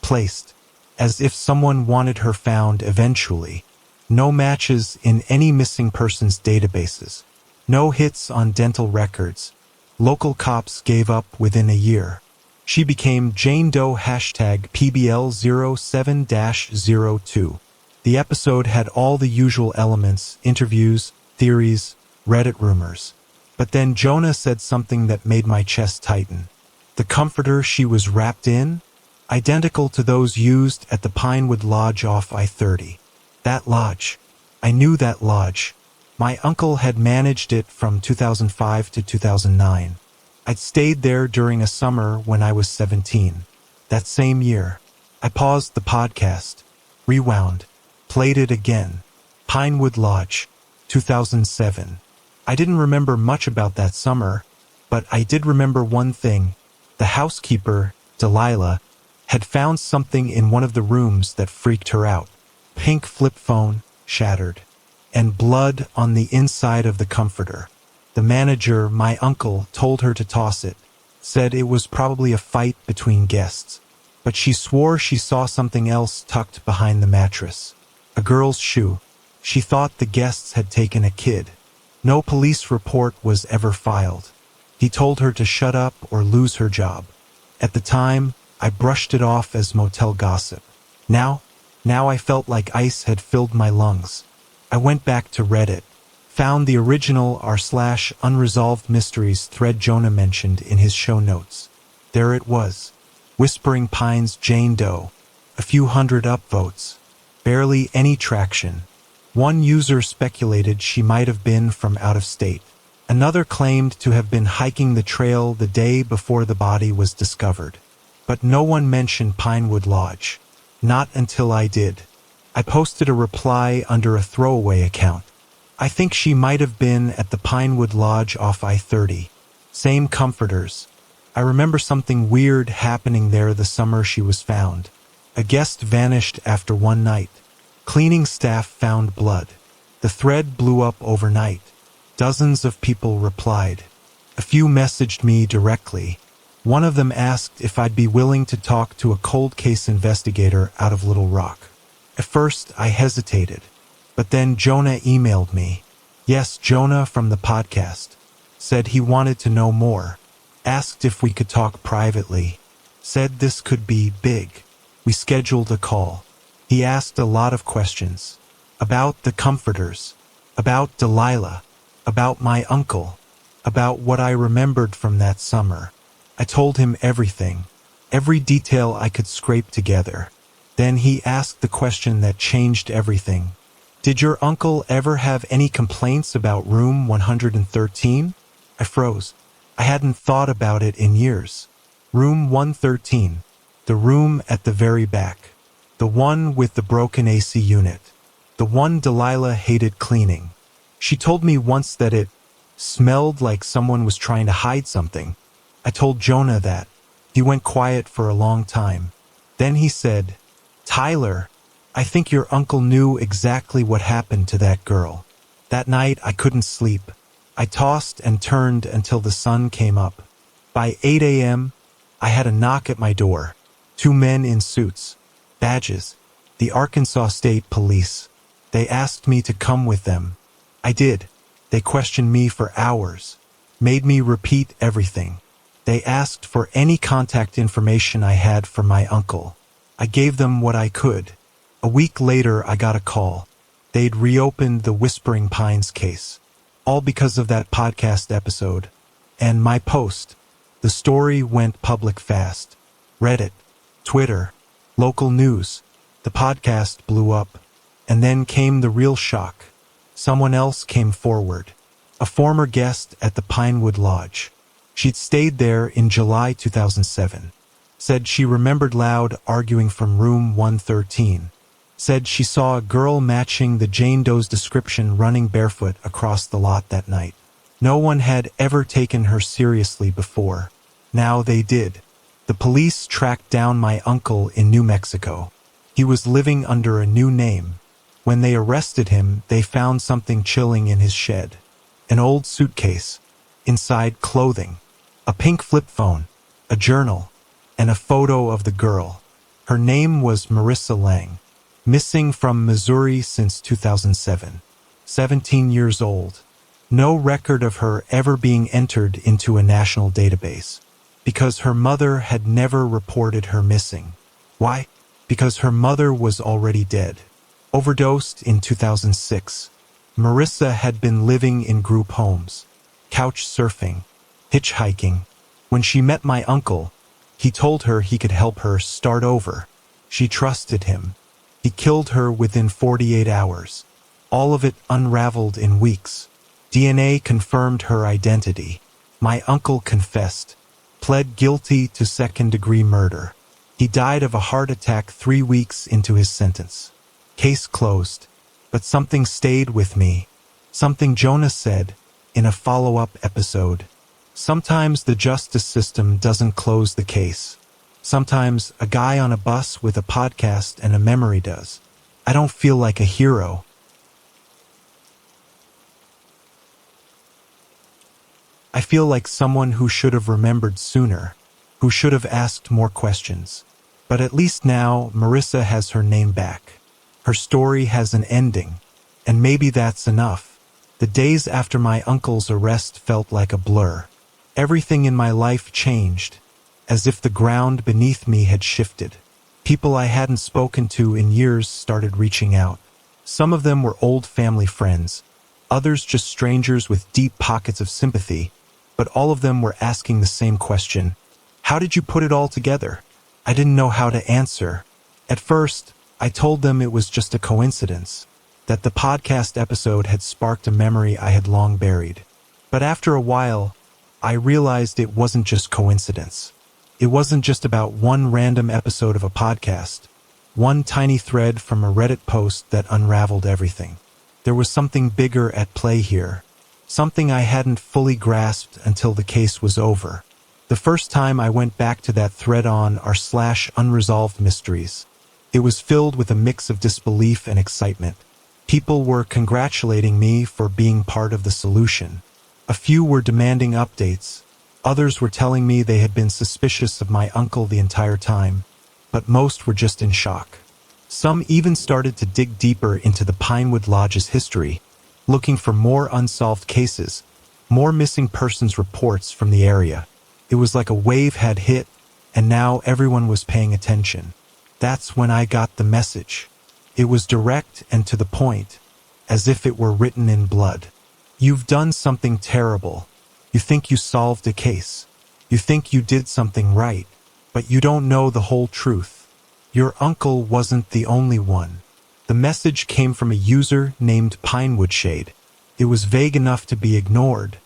placed, as if someone wanted her found eventually. No matches in any missing persons databases. No hits on dental records. Local cops gave up within a year. She became Jane Doe #PBL07-02. The episode had all the usual elements, interviews, theories, Reddit rumors. But then Jonah said something that made my chest tighten. The comforter she was wrapped in? Identical to those used at the Pinewood Lodge off I-30. That lodge. I knew that lodge. My uncle had managed it from 2005 to 2009. I'd stayed there during a summer when I was 17. That same year, I paused the podcast, rewound, played it again. Pinewood Lodge, 2007. I didn't remember much about that summer, but I did remember one thing. The housekeeper, Delilah, had found something in one of the rooms that freaked her out. Pink flip phone, shattered, and blood on the inside of the comforter. The manager, my uncle, told her to toss it, said it was probably a fight between guests, but she swore she saw something else tucked behind the mattress. A girl's shoe. She thought the guests had taken a kid. No police report was ever filed. He told her to shut up or lose her job. At the time, I brushed it off as motel gossip. Now I felt like ice had filled my lungs. I went back to Reddit, found the original r/unresolved mysteries thread Jonah mentioned in his show notes. There it was. Whispering Pines Jane Doe. A few hundred upvotes. Barely any traction. One user speculated she might have been from out of state. Another claimed to have been hiking the trail the day before the body was discovered. But no one mentioned Pinewood Lodge. Not until I did. I posted a reply under a throwaway account. I think she might have been at the Pinewood Lodge off I-30. Same comforters. I remember something weird happening there the summer she was found. A guest vanished after one night. Cleaning staff found blood. The thread blew up overnight. Dozens of people replied. A few messaged me directly. One of them asked if I'd be willing to talk to a cold case investigator out of Little Rock. At first, I hesitated. But then Jonah emailed me. Yes, Jonah from the podcast. Said he wanted to know more. Asked if we could talk privately. Said this could be big. We scheduled a call. He asked a lot of questions. About the comforters. About Delilah. About my uncle. About what I remembered from that summer. I told him everything. Every detail I could scrape together. Then he asked the question that changed everything. Did your uncle ever have any complaints about room 113? I froze. I hadn't thought about it in years. Room 113. The room at the very back. The one with the broken AC unit. The one Delilah hated cleaning. She told me once that it smelled like someone was trying to hide something. I told Jonah that. He went quiet for a long time. Then he said, Tyler, I think your uncle knew exactly what happened to that girl. That night I couldn't sleep. I tossed and turned until the sun came up. By 8 a.m., I had a knock at my door. 2 men in suits, badges, the Arkansas State Police. They asked me to come with them. I did. They questioned me for hours, made me repeat everything. They asked for any contact information I had for my uncle. I gave them what I could. A week later, I got a call. They'd reopened the Whispering Pines case. All because of that podcast episode. And my post. The story went public fast. Reddit, Twitter, local news. The podcast blew up. And then came the real shock. Someone else came forward. A former guest at the Pinewood Lodge. She'd stayed there in July 2007. Said she remembered Loud arguing from room 113. Said she saw a girl matching the Jane Doe's description running barefoot across the lot that night. No one had ever taken her seriously before. Now they did. The police tracked down my uncle in New Mexico. He was living under a new name. When they arrested him, they found something chilling in his shed. An old suitcase. Inside, clothing. A pink flip phone. A journal. And a photo of the girl. Her name was Marissa Lang. Missing from Missouri since 2007. 17 years old. No record of her ever being entered into a national database. Because her mother had never reported her missing. Why? Because her mother was already dead. Overdosed in 2006. Marissa had been living in group homes. Couch surfing. Hitchhiking. When she met my uncle, he told her he could help her start over. She trusted him. He killed her within 48 hours. All of it unraveled in weeks. DNA confirmed her identity. My uncle confessed. Pled guilty to second-degree murder. He died of a heart attack 3 weeks into his sentence. Case closed. But something stayed with me. Something Jonah said in a follow-up episode. Sometimes the justice system doesn't close the case. Sometimes a guy on a bus with a podcast and a memory does. I don't feel like a hero. I feel like someone who should have remembered sooner, who should have asked more questions. But at least now, Marissa has her name back. Her story has an ending. And maybe that's enough. The days after my uncle's arrest felt like a blur. Everything in my life changed, as if the ground beneath me had shifted. People I hadn't spoken to in years started reaching out. Some of them were old family friends, others just strangers with deep pockets of sympathy, but all of them were asking the same question. How did you put it all together? I didn't know how to answer. At first, I told them it was just a coincidence, that the podcast episode had sparked a memory I had long buried. But after a while, I realized it wasn't just coincidence. It wasn't just about one random episode of a podcast, one tiny thread from a Reddit post that unraveled everything. There was something bigger at play here, something I hadn't fully grasped until the case was over. The first time I went back to that thread on r/unresolved mysteries, it was filled with a mix of disbelief and excitement. People were congratulating me for being part of the solution. A few were demanding updates. Others were telling me they had been suspicious of my uncle the entire time, but most were just in shock. Some even started to dig deeper into the Pinewood Lodge's history, looking for more unsolved cases, more missing persons reports from the area. It was like a wave had hit, and now everyone was paying attention. That's when I got the message. It was direct and to the point, as if it were written in blood. You've done something terrible. You think you solved a case. You think you did something right, but you don't know the whole truth. Your uncle wasn't the only one. The message came from a user named Pinewood Shade. It was vague enough to be ignored,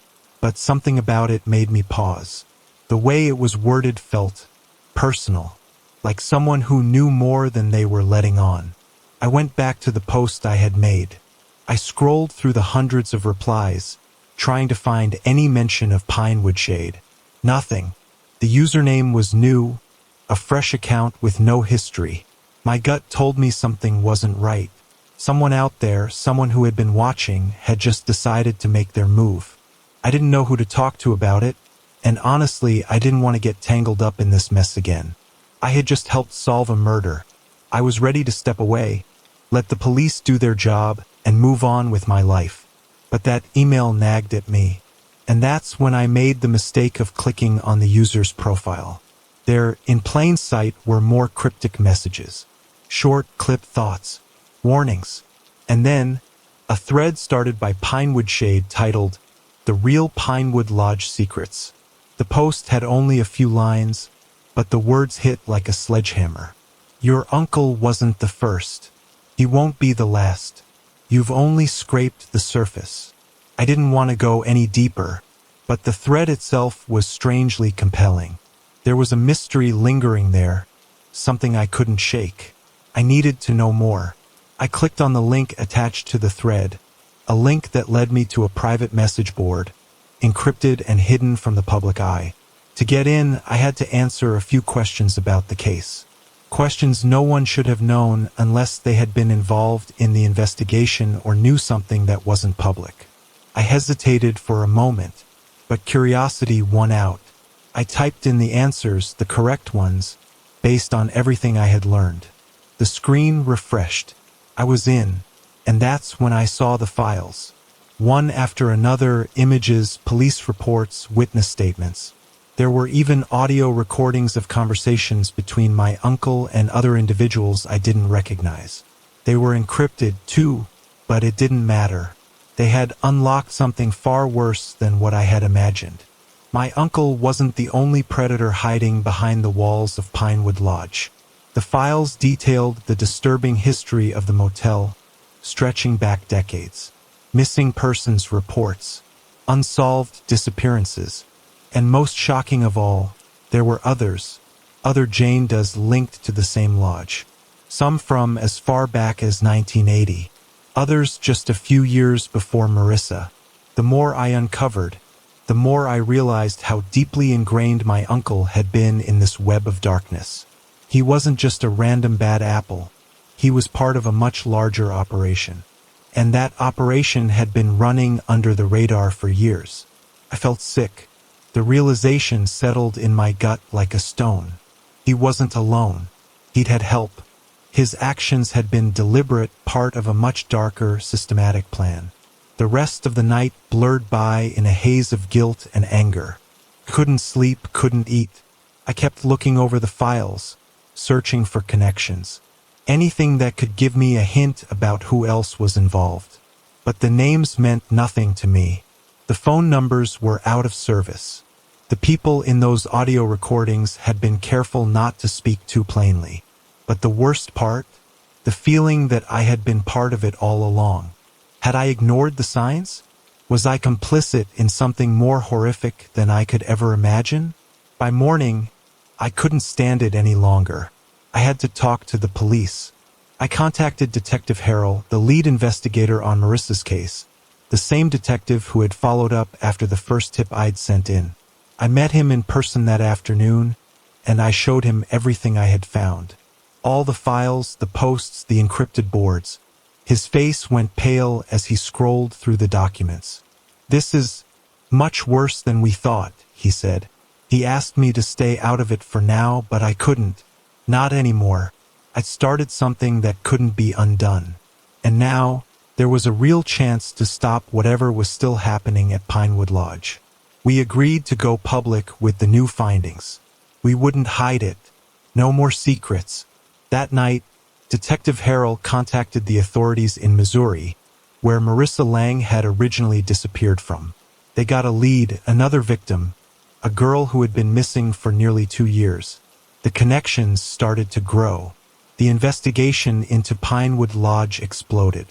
but something about it made me pause. The way it was worded felt personal, like someone who knew more than they were letting on. I went back to the post I had made. I scrolled through the hundreds of replies, trying to find any mention of Pinewood Shade. Nothing. The username was new, a fresh account with no history. My gut told me something wasn't right. Someone out there, someone who had been watching, had just decided to make their move. I didn't know who to talk to about it, and honestly, I didn't want to get tangled up in this mess again. I had just helped solve a murder. I was ready to step away, let the police do their job, and move on with my life. But that email nagged at me, and that's when I made the mistake of clicking on the user's profile. There, in plain sight, were more cryptic messages. Short, clipped thoughts, warnings, and then a thread started by Pinewood Shade titled, "The Real Pinewood Lodge Secrets." The post had only a few lines, but the words hit like a sledgehammer. "Your uncle wasn't the first. He won't be the last. You've only scraped the surface." I didn't want to go any deeper, but the thread itself was strangely compelling. There was a mystery lingering there, something I couldn't shake. I needed to know more. I clicked on the link attached to the thread, a link that led me to a private message board, encrypted and hidden from the public eye. To get in, I had to answer a few questions about the case. Questions no one should have known unless they had been involved in the investigation or knew something that wasn't public. I hesitated for a moment, but curiosity won out. I typed in the answers, the correct ones, based on everything I had learned. The screen refreshed. I was in, and that's when I saw the files. One after another, images, police reports, witness statements. There were even audio recordings of conversations between my uncle and other individuals I didn't recognize. They were encrypted too, but it didn't matter. They had unlocked something far worse than what I had imagined. My uncle wasn't the only predator hiding behind the walls of Pinewood Lodge. The files detailed the disturbing history of the motel, stretching back decades. Missing persons reports, unsolved disappearances, and most shocking of all, there were other Jane Does linked to the same lodge. Some from as far back as 1980, others just a few years before Marissa. The more I uncovered, the more I realized how deeply ingrained my uncle had been in this web of darkness. He wasn't just a random bad apple. He was part of a much larger operation. And that operation had been running under the radar for years. I felt sick. The realization settled in my gut like a stone. He wasn't alone. He'd had help. His actions had been deliberate, part of a much darker, systematic plan. The rest of the night blurred by in a haze of guilt and anger. Couldn't sleep, couldn't eat. I kept looking over the files, searching for connections. Anything that could give me a hint about who else was involved. But the names meant nothing to me. The phone numbers were out of service. The people in those audio recordings had been careful not to speak too plainly. But the worst part? The feeling that I had been part of it all along. Had I ignored the signs? Was I complicit in something more horrific than I could ever imagine? By morning, I couldn't stand it any longer. I had to talk to the police. I contacted Detective Harrell, the lead investigator on Marissa's case, the same detective who had followed up after the first tip I'd sent in. I met him in person that afternoon, and I showed him everything I had found. All the files, the posts, the encrypted boards. His face went pale as he scrolled through the documents. "This is much worse than we thought," he said. He asked me to stay out of it for now, but I couldn't. Not anymore. I'd started something that couldn't be undone. And now, there was a real chance to stop whatever was still happening at Pinewood Lodge. We agreed to go public with the new findings. We wouldn't hide it. No more secrets. That night, Detective Harrell contacted the authorities in Missouri, where Marissa Lang had originally disappeared from. They got a lead, another victim, a girl who had been missing for nearly 2 years. The connections started to grow. The investigation into Pinewood Lodge exploded.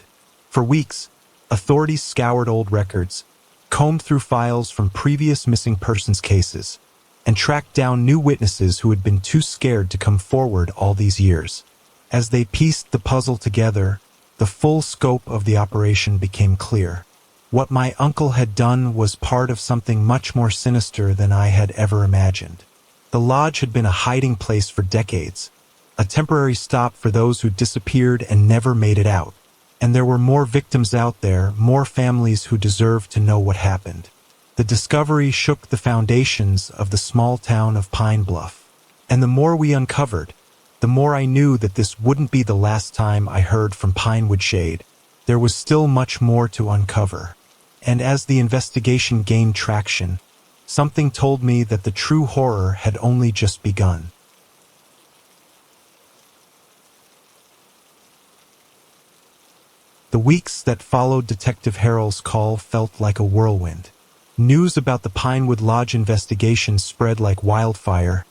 For weeks, authorities scoured old records, combed through files from previous missing persons cases, and tracked down new witnesses who had been too scared to come forward all these years. As they pieced the puzzle together, the full scope of the operation became clear. What my uncle had done was part of something much more sinister than I had ever imagined. The lodge had been a hiding place for decades, a temporary stop for those who disappeared and never made it out. And there were more victims out there, more families who deserved to know what happened. The discovery shook the foundations of the small town of Pine Bluff. And the more we uncovered, the more I knew that this wouldn't be the last time I heard from Pinewood Shade. There was still much more to uncover. And as the investigation gained traction, something told me that the true horror had only just begun. The weeks that followed Detective Harrell's call felt like a whirlwind. News about the Pinewood Lodge investigation spread like wildfire,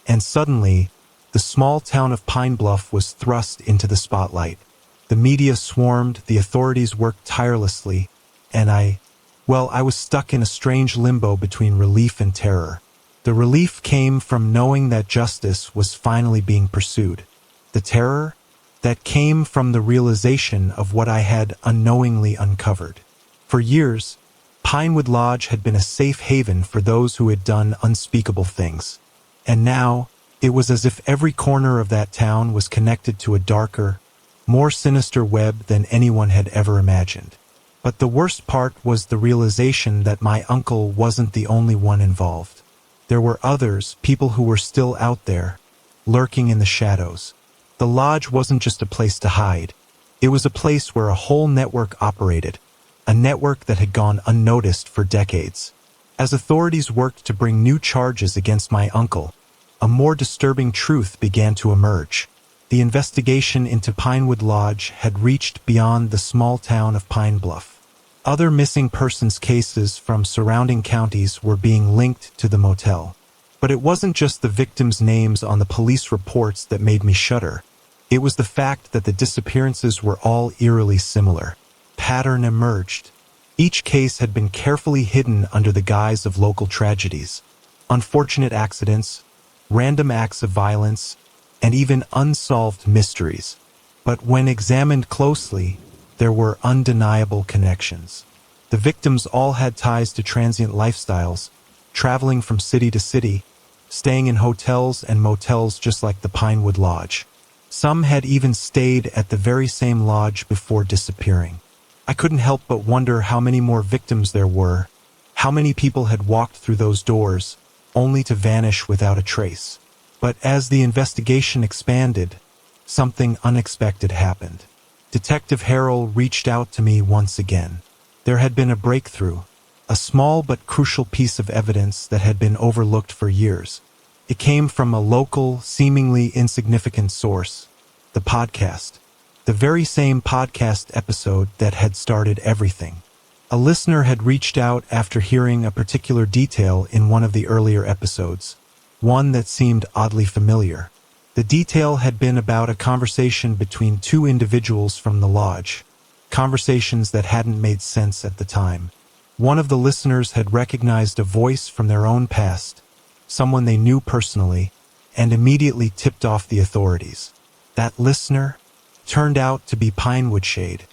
and suddenly, the small town of Pine Bluff was thrust into the spotlight. The media swarmed, the authorities worked tirelessly, and I was stuck in a strange limbo between relief and terror. The relief came from knowing that justice was finally being pursued. The terror? That came from the realization of what I had unknowingly uncovered. For years, Pinewood Lodge had been a safe haven for those who had done unspeakable things. And now, it was as if every corner of that town was connected to a darker, more sinister web than anyone had ever imagined. But the worst part was the realization that my uncle wasn't the only one involved. There were others, people who were still out there, lurking in the shadows. The lodge wasn't just a place to hide. It was a place where a whole network operated, a network that had gone unnoticed for decades. As authorities worked to bring new charges against my uncle, a more disturbing truth began to emerge. The investigation into Pinewood Lodge had reached beyond the small town of Pine Bluff. Other missing persons cases from surrounding counties were being linked to the motel. But it wasn't just the victims' names on the police reports that made me shudder. It was the fact that the disappearances were all eerily similar. Pattern emerged. Each case had been carefully hidden under the guise of local tragedies. Unfortunate accidents, random acts of violence, and even unsolved mysteries. But when examined closely, there were undeniable connections. The victims all had ties to transient lifestyles, traveling from city to city, staying in hotels and motels just like the Pinewood Lodge. Some had even stayed at the very same lodge before disappearing. I couldn't help but wonder how many more victims there were, how many people had walked through those doors, only to vanish without a trace. But as the investigation expanded, something unexpected happened. Detective Harrell reached out to me once again. There had been a breakthrough, a small but crucial piece of evidence that had been overlooked for years. It came from a local, seemingly insignificant source, the podcast. The very same podcast episode that had started everything. A listener had reached out after hearing a particular detail in one of the earlier episodes, one that seemed oddly familiar. The detail had been about a conversation between two individuals from the lodge, conversations that hadn't made sense at the time. One of the listeners had recognized a voice from their own past, someone they knew personally, and immediately tipped off the authorities. That listener turned out to be Pinewood Shade.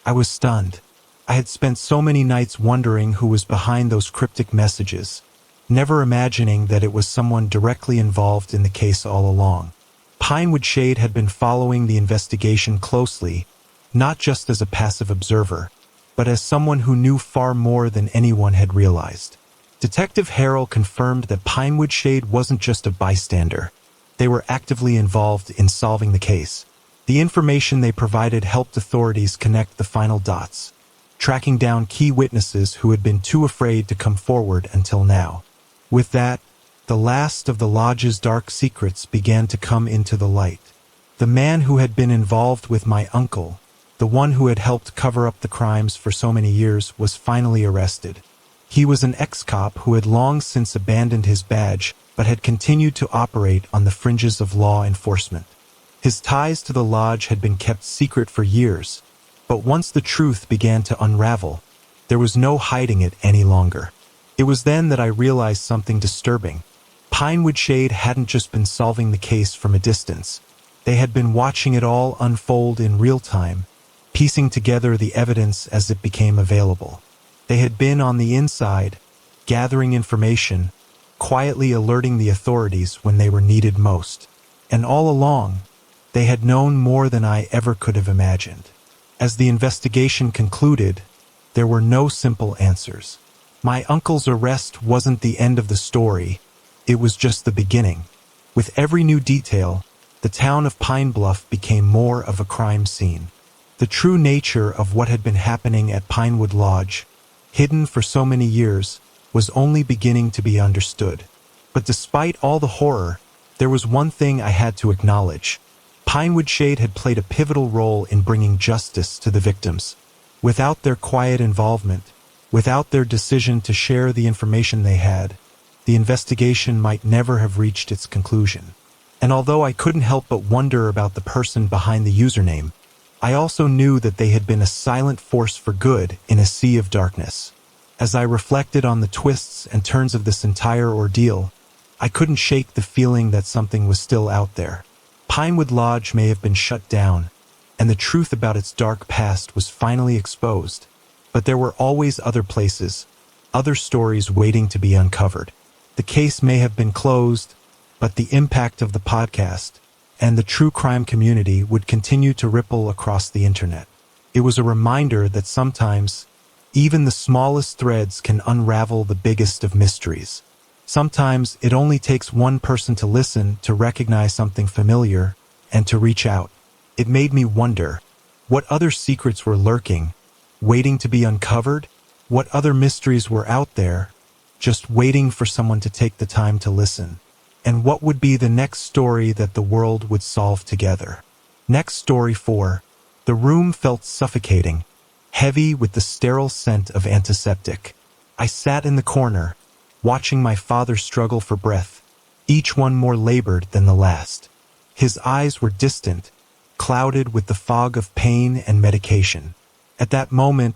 I was stunned. I had spent so many nights wondering who was behind those cryptic messages, never imagining that it was someone directly involved in the case all along. Pinewood Shade had been following the investigation closely, not just as a passive observer, but as someone who knew far more than anyone had realized. Detective Harrell confirmed that Pinewood Shade wasn't just a bystander. They were actively involved in solving the case. The information they provided helped authorities connect the final dots, tracking down key witnesses who had been too afraid to come forward until now. With that, the last of the lodge's dark secrets began to come into the light. The man who had been involved with my uncle, the one who had helped cover up the crimes for so many years, was finally arrested. He was an ex-cop who had long since abandoned his badge, but had continued to operate on the fringes of law enforcement. His ties to the lodge had been kept secret for years, but once the truth began to unravel, there was no hiding it any longer. It was then that I realized something disturbing. Pinewood Shade hadn't just been solving the case from a distance. They had been watching it all unfold in real time, piecing together the evidence as it became available. They had been on the inside, gathering information, quietly alerting the authorities when they were needed most. And all along, They had known more than I ever could have imagined. As the investigation concluded, there were no simple answers. My uncle's arrest wasn't the end of the story, it was just the beginning. With every new detail, the town of Pine Bluff became more of a crime scene. The true nature of what had been happening at Pinewood Lodge, hidden for so many years, was only beginning to be understood. But despite all the horror, there was one thing I had to acknowledge. Pinewood Shade had played a pivotal role in bringing justice to the victims. Without their quiet involvement, without their decision to share the information they had, the investigation might never have reached its conclusion. And although I couldn't help but wonder about the person behind the username, I also knew that they had been a silent force for good in a sea of darkness. As I reflected on the twists and turns of this entire ordeal, I couldn't shake the feeling that something was still out there. Pinewood Lodge may have been shut down, and the truth about its dark past was finally exposed, but there were always other places, other stories waiting to be uncovered. The case may have been closed, but the impact of the podcast and the true crime community would continue to ripple across the internet. It was a reminder that sometimes, even the smallest threads can unravel the biggest of mysteries. Sometimes it only takes one person to listen to recognize something familiar and to reach out. It made me wonder, what other secrets were lurking, waiting to be uncovered? What other mysteries were out there, just waiting for someone to take the time to listen? And what would be the next story that the world would solve together? Next story 4. The room felt suffocating, heavy with the sterile scent of antiseptic. I sat in the corner, watching my father struggle for breath, each one more labored than the last. His eyes were distant, clouded with the fog of pain and medication. At that moment,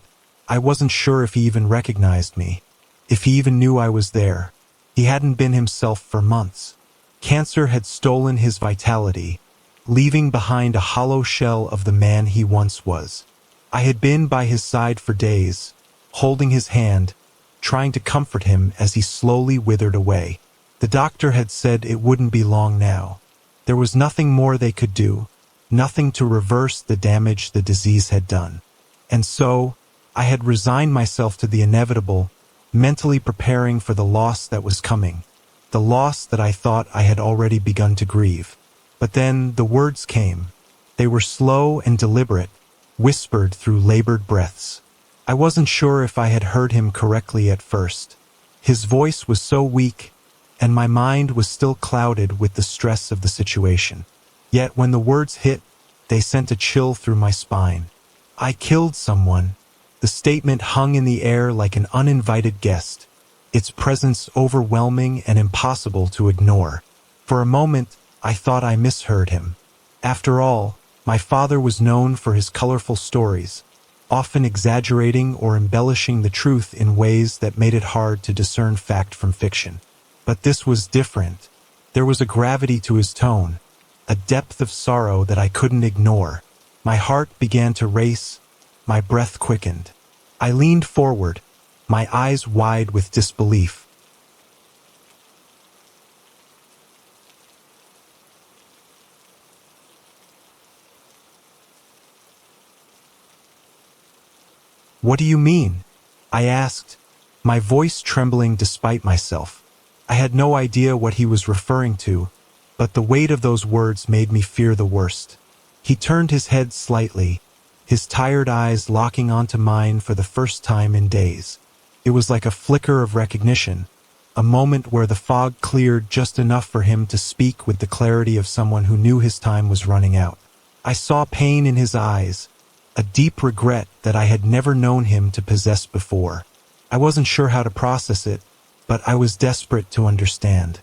I wasn't sure if he even recognized me, if he even knew I was there. He hadn't been himself for months. Cancer had stolen his vitality, leaving behind a hollow shell of the man he once was. I had been by his side for days, holding his hand, trying to comfort him as he slowly withered away. The doctor had said it wouldn't be long now. There was nothing more they could do, nothing to reverse the damage the disease had done. And so, I had resigned myself to the inevitable, mentally preparing for the loss that was coming, the loss that I thought I had already begun to grieve. But then the words came. They were slow and deliberate, whispered through labored breaths. I wasn't sure if I had heard him correctly at first. His voice was so weak, and my mind was still clouded with the stress of the situation. Yet when the words hit, they sent a chill through my spine. I killed someone. The statement hung in the air like an uninvited guest, its presence overwhelming and impossible to ignore. For a moment, I thought I misheard him. After all, my father was known for his colorful stories, often exaggerating or embellishing the truth in ways that made it hard to discern fact from fiction. But this was different. There was a gravity to his tone, a depth of sorrow that I couldn't ignore. My heart began to race, my breath quickened. I leaned forward, my eyes wide with disbelief. "What do you mean?" I asked, my voice trembling despite myself. I had no idea what he was referring to, but the weight of those words made me fear the worst. He turned his head slightly, his tired eyes locking onto mine for the first time in days. It was like a flicker of recognition, a moment where the fog cleared just enough for him to speak with the clarity of someone who knew his time was running out. I saw pain in his eyes, a deep regret that I had never known him to possess before. I wasn't sure how to process it, but I was desperate to understand.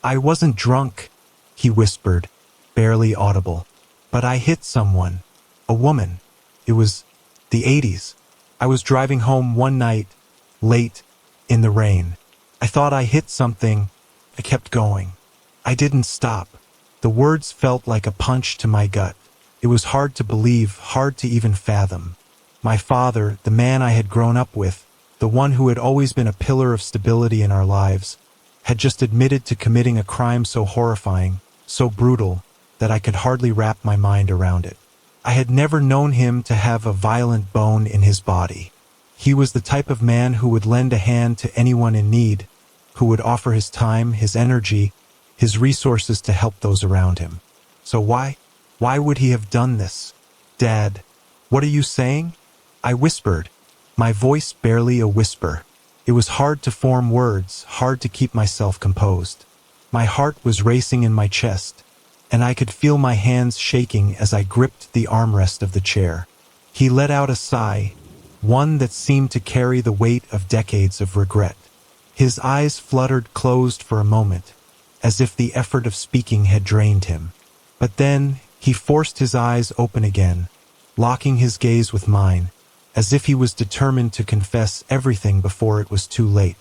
"I wasn't drunk," he whispered, barely audible. "But I hit someone. A woman. It was the 80s. I was driving home one night, late, in the rain. I thought I hit something. I kept going. I didn't stop." The words felt like a punch to my gut. It was hard to believe, hard to even fathom. My father, the man I had grown up with, the one who had always been a pillar of stability in our lives, had just admitted to committing a crime so horrifying, so brutal, that I could hardly wrap my mind around it. I had never known him to have a violent bone in his body. He was the type of man who would lend a hand to anyone in need, who would offer his time, his energy, his resources to help those around him. So why would he have done this? Dad, what are you saying? I whispered, my voice barely a whisper. It was hard to form words, hard to keep myself composed. My heart was racing in my chest, and I could feel my hands shaking as I gripped the armrest of the chair. He let out a sigh, one that seemed to carry the weight of decades of regret. His eyes fluttered closed for a moment, as if the effort of speaking had drained him. But then he forced his eyes open again, locking his gaze with mine, as if he was determined to confess everything before it was too late.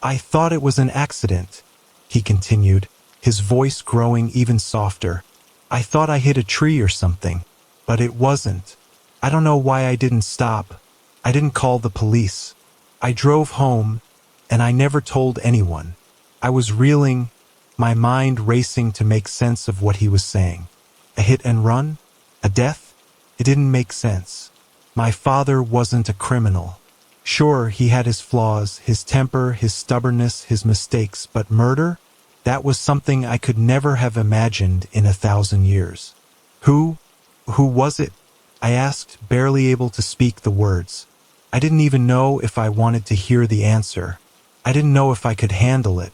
I thought it was an accident, he continued, his voice growing even softer. I thought I hit a tree or something, but it wasn't. I don't know why I didn't stop. I didn't call the police. I drove home, and I never told anyone. I was reeling, my mind racing to make sense of what he was saying. A hit and run? A death? It didn't make sense. My father wasn't a criminal. Sure, he had his flaws, his temper, his stubbornness, his mistakes, but murder? That was something I could never have imagined in 1,000 years. Who was it? I asked, barely able to speak the words. I didn't even know if I wanted to hear the answer. I didn't know if I could handle it.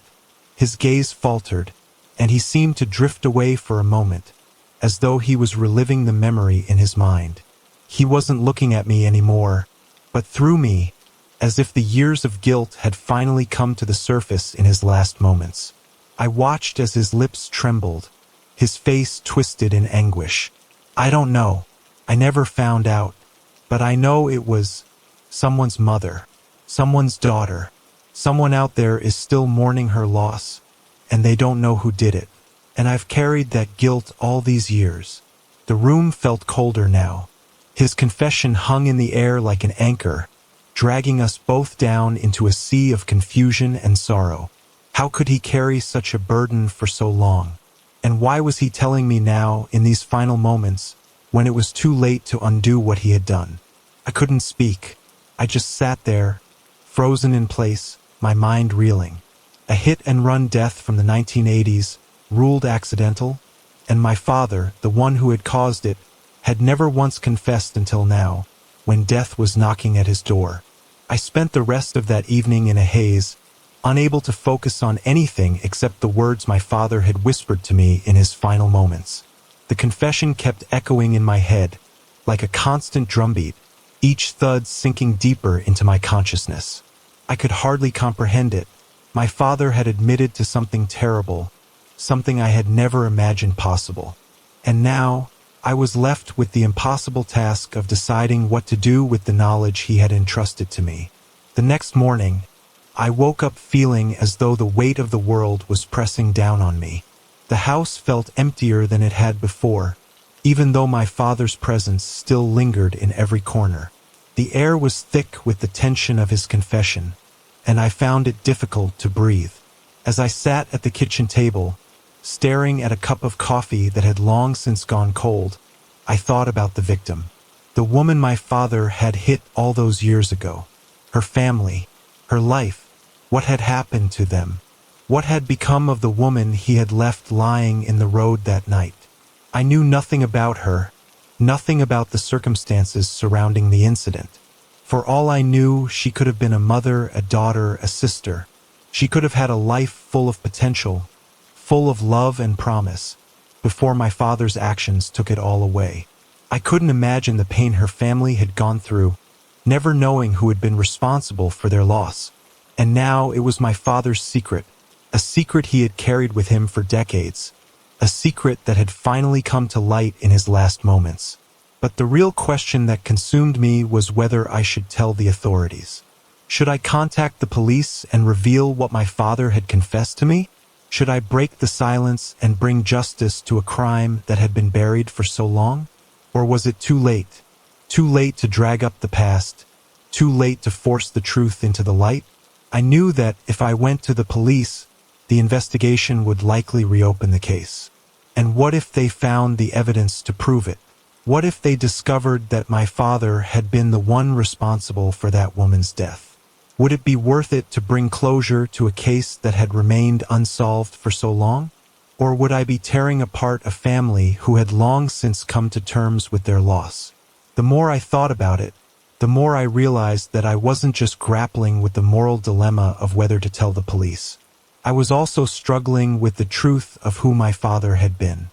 His gaze faltered, and he seemed to drift away for a moment, as though he was reliving the memory in his mind. He wasn't looking at me anymore, but through me, as if the years of guilt had finally come to the surface in his last moments. I watched as his lips trembled, his face twisted in anguish. I don't know. I never found out, but I know it was someone's mother, someone's daughter. Someone out there is still mourning her loss, and they don't know who did it. And I've carried that guilt all these years. The room felt colder now. His confession hung in the air like an anchor, dragging us both down into a sea of confusion and sorrow. How could he carry such a burden for so long? And why was he telling me now, in these final moments, when it was too late to undo what he had done? I couldn't speak. I just sat there, frozen in place, my mind reeling. A hit-and-run death from the 1980s, ruled accidental, and my father, the one who had caused it, had never once confessed until now, when death was knocking at his door. I spent the rest of that evening in a haze, unable to focus on anything except the words my father had whispered to me in his final moments. The confession kept echoing in my head, like a constant drumbeat, each thud sinking deeper into my consciousness. I could hardly comprehend it. My father had admitted to something terrible, something I had never imagined possible. And now, I was left with the impossible task of deciding what to do with the knowledge he had entrusted to me. The next morning, I woke up feeling as though the weight of the world was pressing down on me. The house felt emptier than it had before, even though my father's presence still lingered in every corner. The air was thick with the tension of his confession, and I found it difficult to breathe. As I sat at the kitchen table, staring at a cup of coffee that had long since gone cold, I thought about the victim. The woman my father had hit all those years ago. Her family, her life, what had happened to them? What had become of the woman he had left lying in the road that night? I knew nothing about her, nothing about the circumstances surrounding the incident. For all I knew, she could have been a mother, a daughter, a sister. She could have had a life full of potential, full of love and promise, before my father's actions took it all away. I couldn't imagine the pain her family had gone through, never knowing who had been responsible for their loss. And now it was my father's secret, a secret he had carried with him for decades, a secret that had finally come to light in his last moments. But the real question that consumed me was whether I should tell the authorities. Should I contact the police and reveal what my father had confessed to me? Should I break the silence and bring justice to a crime that had been buried for so long? Or was it too late? Too late to drag up the past? Too late to force the truth into the light? I knew that if I went to the police, the investigation would likely reopen the case. And what if they found the evidence to prove it? What if they discovered that my father had been the one responsible for that woman's death? Would it be worth it to bring closure to a case that had remained unsolved for so long? Or would I be tearing apart a family who had long since come to terms with their loss? The more I thought about it, the more I realized that I wasn't just grappling with the moral dilemma of whether to tell the police. I was also struggling with the truth of who my father had been.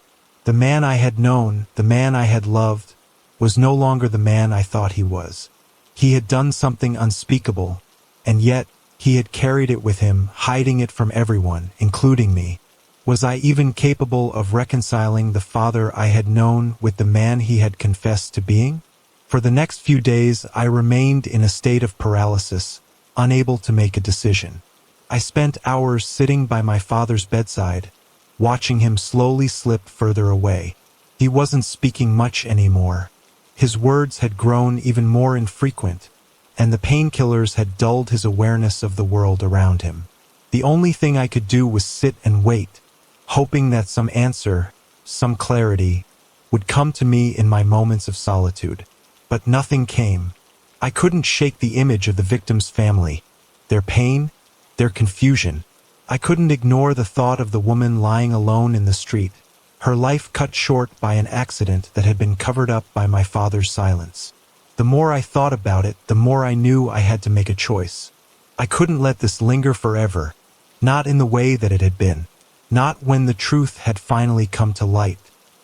The man I had known, the man I had loved, was no longer the man I thought he was. He had done something unspeakable, and yet he had carried it with him, hiding it from everyone, including me. Was I even capable of reconciling the father I had known with the man he had confessed to being? For the next few days, I remained in a state of paralysis, unable to make a decision. I spent hours sitting by my father's bedside, watching him slowly slip further away. He wasn't speaking much anymore. His words had grown even more infrequent, and the painkillers had dulled his awareness of the world around him. The only thing I could do was sit and wait, hoping that some answer, some clarity, would come to me in my moments of solitude. But nothing came. I couldn't shake the image of the victim's family, their pain, their confusion. I couldn't ignore the thought of the woman lying alone in the street, her life cut short by an accident that had been covered up by my father's silence. The more I thought about it, the more I knew I had to make a choice. I couldn't let this linger forever, not in the way that it had been, not when the truth had finally come to light.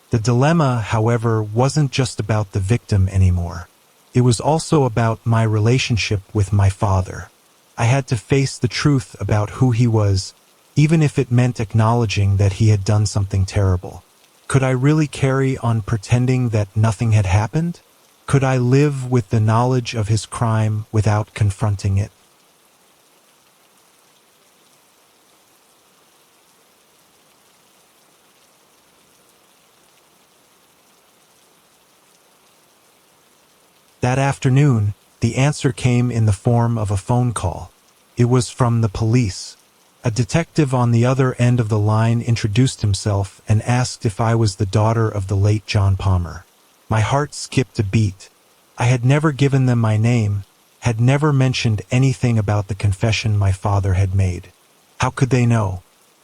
The dilemma, however, wasn't just about the victim anymore. It was also about my relationship with my father. I had to face the truth about who he was, even if it meant acknowledging that he had done something terrible. Could I really carry on pretending that nothing had happened? Could I live with the knowledge of his crime without confronting it? That afternoon, the answer came in the form of a phone call. It was from the police. A detective on the other end of the line introduced himself and asked if I was the daughter of the late John Palmer. My heart skipped a beat. I had never given them my name, had never mentioned anything about the confession my father had made. How could they know?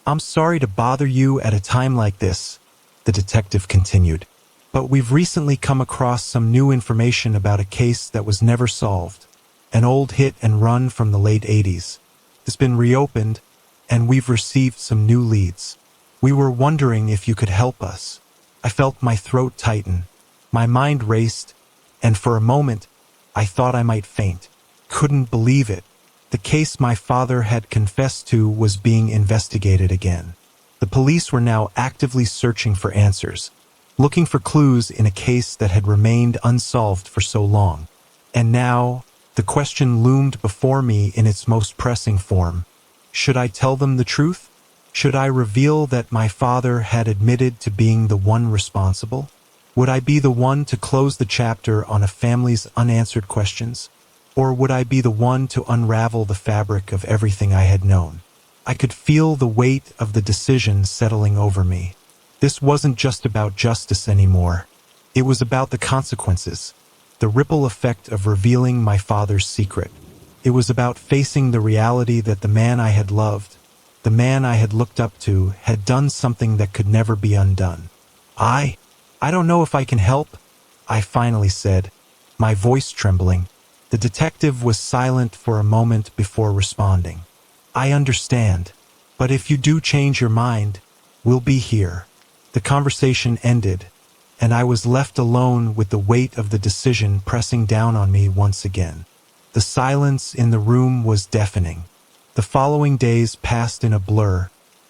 "I'm sorry to bother you at a time like this," the detective continued, "but we've recently come across some new information about a case that was never solved. An old hit and run from the late 80s. It's been reopened, and we've received some new leads. We were wondering if you could help us." I felt my throat tighten. My mind raced, and for a moment, I thought I might faint. Couldn't believe it. The case my father had confessed to was being investigated again. The police were now actively searching for answers, looking for clues in a case that had remained unsolved for so long. And now, the question loomed before me in its most pressing form. Should I tell them the truth? Should I reveal that my father had admitted to being the one responsible? Would I be the one to close the chapter on a family's unanswered questions? Or would I be the one to unravel the fabric of everything I had known? I could feel the weight of the decision settling over me. This wasn't just about justice anymore. It was about the consequences, the ripple effect of revealing my father's secret. It was about facing the reality that the man I had loved, the man I had looked up to, had done something that could never be undone. I don't know if I can help," I finally said, my voice trembling. The detective was silent for a moment before responding. "I understand, but if you do change your mind, we'll be here." The conversation ended, and I was left alone with the weight of the decision pressing down on me once again. The silence in the room was deafening. The following days passed in a blur,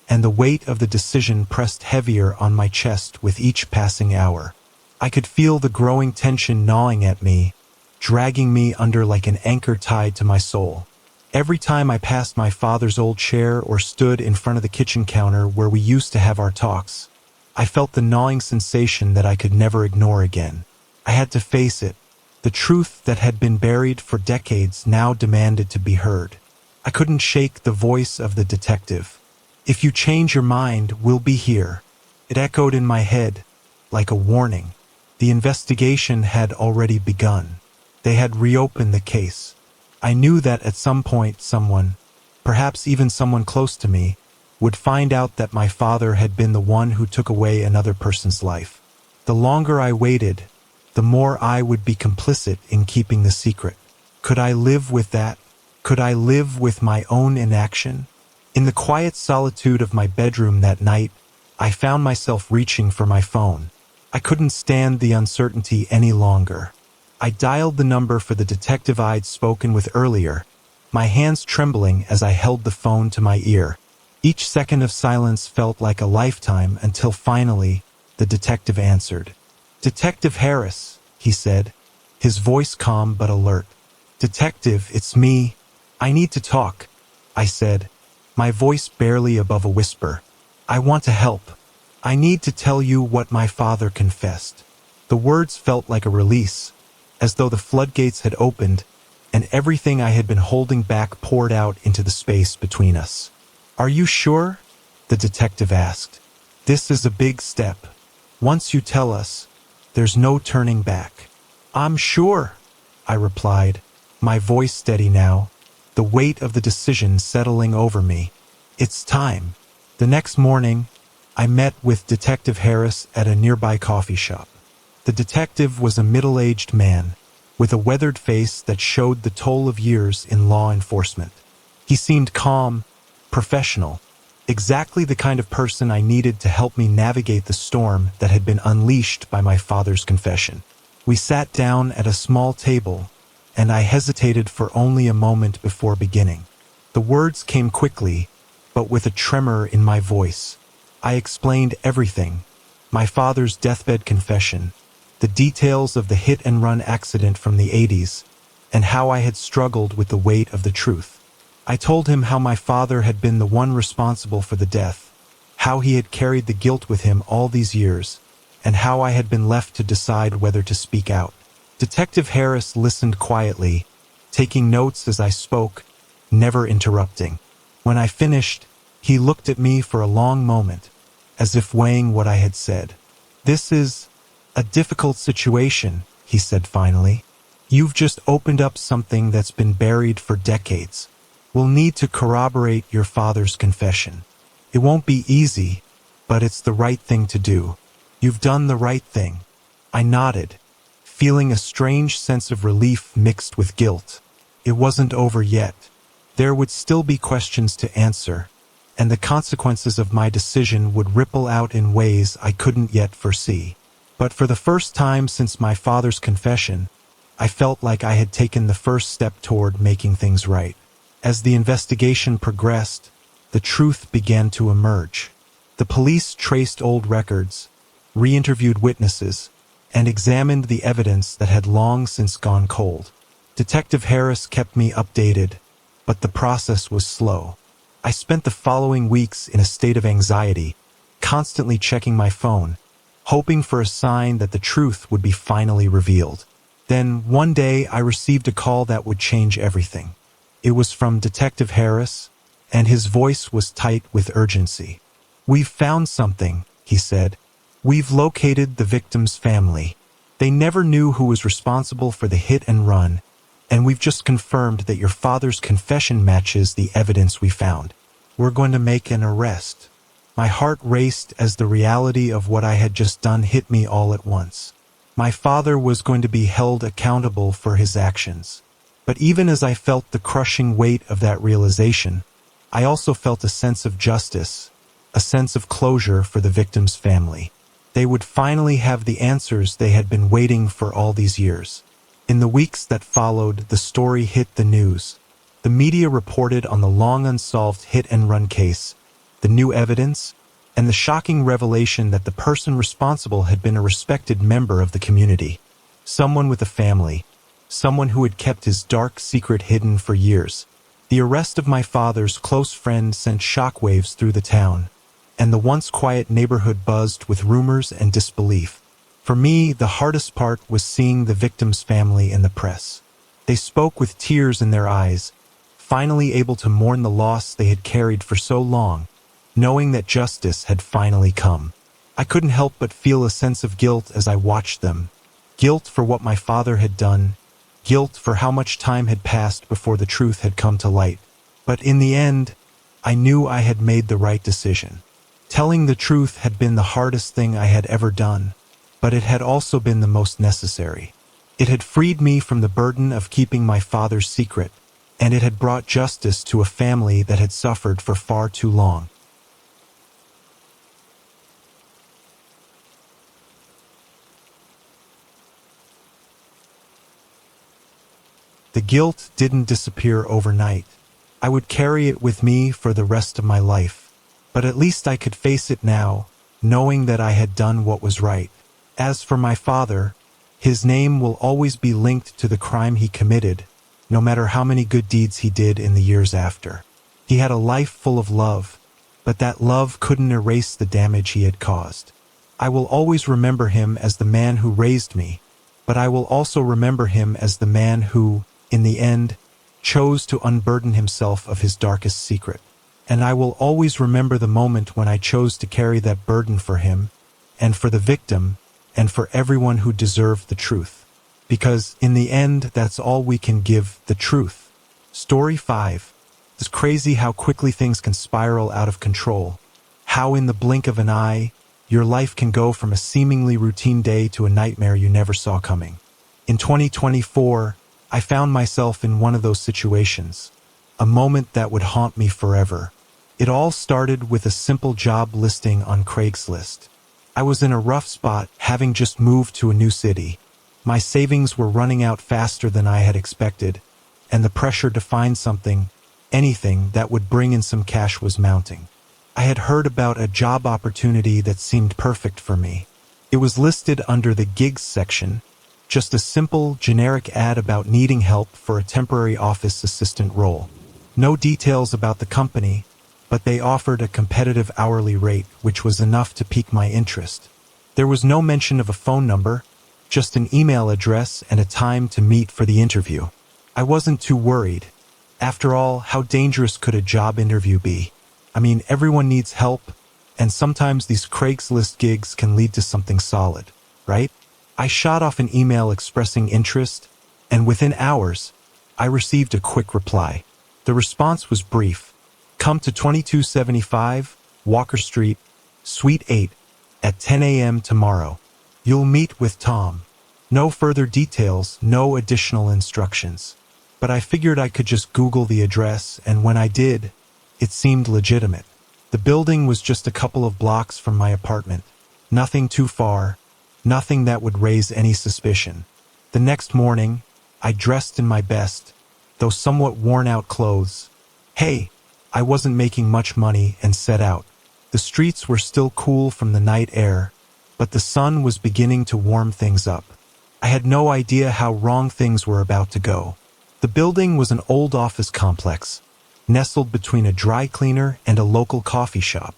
and the weight of the decision pressed heavier on my chest with each passing hour. I could feel the growing tension gnawing at me, dragging me under like an anchor tied to my soul. Every time I passed my father's old chair or stood in front of the kitchen counter where we used to have our talks, I felt the gnawing sensation that I could never ignore again. I had to face it. The truth that had been buried for decades now demanded to be heard. I couldn't shake the voice of the detective. "If you change your mind, we'll be here." It echoed in my head, like a warning. The investigation had already begun. They had reopened the case. I knew that at some point someone, perhaps even someone close to me, would find out that my father had been the one who took away another person's life. The longer I waited, the more I would be complicit in keeping the secret. Could I live with that? Could I live with my own inaction? In the quiet solitude of my bedroom that night, I found myself reaching for my phone. I couldn't stand the uncertainty any longer. I dialed the number for the detective I'd spoken with earlier, my hands trembling as I held the phone to my ear. Each second of silence felt like a lifetime until finally, the detective answered. "Detective Harris," he said, his voice calm but alert. "Detective, it's me. I need to talk," I said, my voice barely above a whisper. "I want to help. I need to tell you what my father confessed." The words felt like a release, as though the floodgates had opened and everything I had been holding back poured out into the space between us. "Are you sure?" the detective asked. "This is a big step. Once you tell us, there's no turning back." "I'm sure," I replied, my voice steady now, the weight of the decision settling over me. "It's time." The next morning, I met with Detective Harris at a nearby coffee shop. The detective was a middle-aged man, with a weathered face that showed the toll of years in law enforcement. He seemed calm, professional, exactly the kind of person I needed to help me navigate the storm that had been unleashed by my father's confession. We sat down at a small table, and I hesitated for only a moment before beginning. The words came quickly, but with a tremor in my voice. I explained everything: my father's deathbed confession, the details of the hit-and-run accident from the 80s, and how I had struggled with the weight of the truth. I told him how my father had been the one responsible for the death, how he had carried the guilt with him all these years, and how I had been left to decide whether to speak out. Detective Harris listened quietly, taking notes as I spoke, never interrupting. When I finished, he looked at me for a long moment, as if weighing what I had said. "This is a difficult situation," he said finally. "You've just opened up something that's been buried for decades. We'll need to corroborate your father's confession. It won't be easy, but it's the right thing to do. You've done the right thing." I nodded, feeling a strange sense of relief mixed with guilt. It wasn't over yet. There would still be questions to answer, and the consequences of my decision would ripple out in ways I couldn't yet foresee. But for the first time since my father's confession, I felt like I had taken the first step toward making things right. As the investigation progressed, the truth began to emerge. The police traced old records, re-interviewed witnesses, and examined the evidence that had long since gone cold. Detective Harris kept me updated, but the process was slow. I spent the following weeks in a state of anxiety, constantly checking my phone, hoping for a sign that the truth would be finally revealed. Then, one day, I received a call that would change everything. It was from Detective Harris, and his voice was tight with urgency. "We've found something," he said. "We've located the victim's family. They never knew who was responsible for the hit and run, and we've just confirmed that your father's confession matches the evidence we found. We're going to make an arrest." My heart raced as the reality of what I had just done hit me all at once. My father was going to be held accountable for his actions. But even as I felt the crushing weight of that realization, I also felt a sense of justice, a sense of closure for the victim's family. They would finally have the answers they had been waiting for all these years. In the weeks that followed, the story hit the news. The media reported on the long unsolved hit-and-run case, the new evidence, and the shocking revelation that the person responsible had been a respected member of the community. Someone with a family, someone who had kept his dark secret hidden for years. The arrest of my father's close friend sent shockwaves through the town, and the once quiet neighborhood buzzed with rumors and disbelief. For me, the hardest part was seeing the victim's family in the press. They spoke with tears in their eyes, finally able to mourn the loss they had carried for so long, knowing that justice had finally come. I couldn't help but feel a sense of guilt as I watched them. Guilt for what my father had done, guilt for how much time had passed before the truth had come to light. But in the end, I knew I had made the right decision. Telling the truth had been the hardest thing I had ever done, but it had also been the most necessary. It had freed me from the burden of keeping my father's secret, and it had brought justice to a family that had suffered for far too long. The guilt didn't disappear overnight. I would carry it with me for the rest of my life. But at least I could face it now, knowing that I had done what was right. As for my father, his name will always be linked to the crime he committed, no matter how many good deeds he did in the years after. He had a life full of love, but that love couldn't erase the damage he had caused. I will always remember him as the man who raised me, but I will also remember him as the man who, in the end, chose to unburden himself of his darkest secret. And I will always remember the moment when I chose to carry that burden for him, and for the victim, and for everyone who deserved the truth. Because, in the end, that's all we can give, the truth. Story 5. It's crazy how quickly things can spiral out of control. How in the blink of an eye, your life can go from a seemingly routine day to a nightmare you never saw coming. In 2024, I found myself in one of those situations. A moment that would haunt me forever. It all started with a simple job listing on Craigslist. I was in a rough spot, having just moved to a new city. My savings were running out faster than I had expected, and the pressure to find something, anything that would bring in some cash was mounting. I had heard about a job opportunity that seemed perfect for me. It was listed under the gigs section, just a simple, generic ad about needing help for a temporary office assistant role. No details about the company, but they offered a competitive hourly rate, which was enough to pique my interest. There was no mention of a phone number, just an email address and a time to meet for the interview. I wasn't too worried. After all, how dangerous could a job interview be? I mean, everyone needs help, and sometimes these Craigslist gigs can lead to something solid, right? I shot off an email expressing interest, and within hours, I received a quick reply. The response was brief. Come to 2275 Walker Street, Suite 8, at 10 a.m. tomorrow. You'll meet with Tom. No further details, no additional instructions. But I figured I could just Google the address, and when I did, it seemed legitimate. The building was just a couple of blocks from my apartment. Nothing too far, nothing that would raise any suspicion. The next morning, I dressed in my best, though somewhat worn-out clothes. Hey, I wasn't making much money and set out. The streets were still cool from the night air, but the sun was beginning to warm things up. I had no idea how wrong things were about to go. The building was an old office complex, nestled between a dry cleaner and a local coffee shop.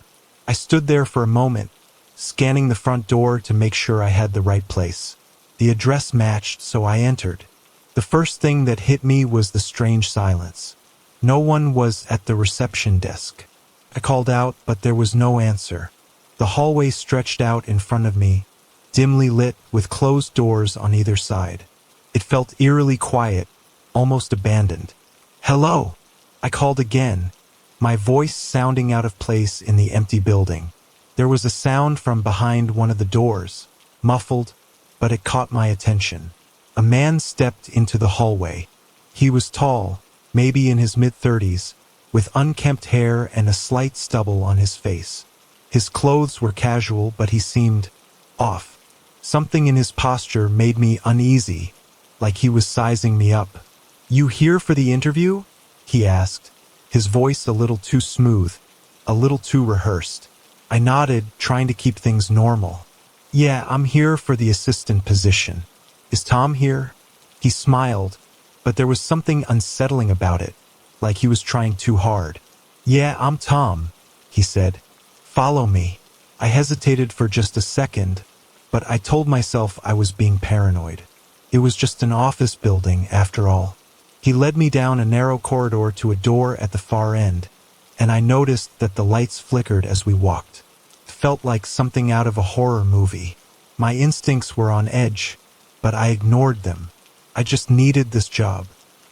I stood there for a moment, scanning the front door to make sure I had the right place. The address matched, so I entered. The first thing that hit me was the strange silence. No one was at the reception desk. I called out, but there was no answer. The hallway stretched out in front of me, dimly lit with closed doors on either side. It felt eerily quiet, almost abandoned. Hello, I called again, my voice sounding out of place in the empty building. There was a sound from behind one of the doors, muffled, but it caught my attention. A man stepped into the hallway. He was tall, maybe in his mid-30s, with unkempt hair and a slight stubble on his face. His clothes were casual, but he seemed off. Something in his posture made me uneasy, like he was sizing me up. "You here for the interview?" he asked, his voice a little too smooth, a little too rehearsed. I nodded, trying to keep things normal. "Yeah, I'm here for the assistant position. Is Tom here?" He smiled, but there was something unsettling about it, like he was trying too hard. "Yeah, I'm Tom," he said. "Follow me." I hesitated for just a second, but I told myself I was being paranoid. It was just an office building, after all. He led me down a narrow corridor to a door at the far end, and I noticed that the lights flickered as we walked. It felt like something out of a horror movie. My instincts were on edge, but I ignored them. I just needed this job.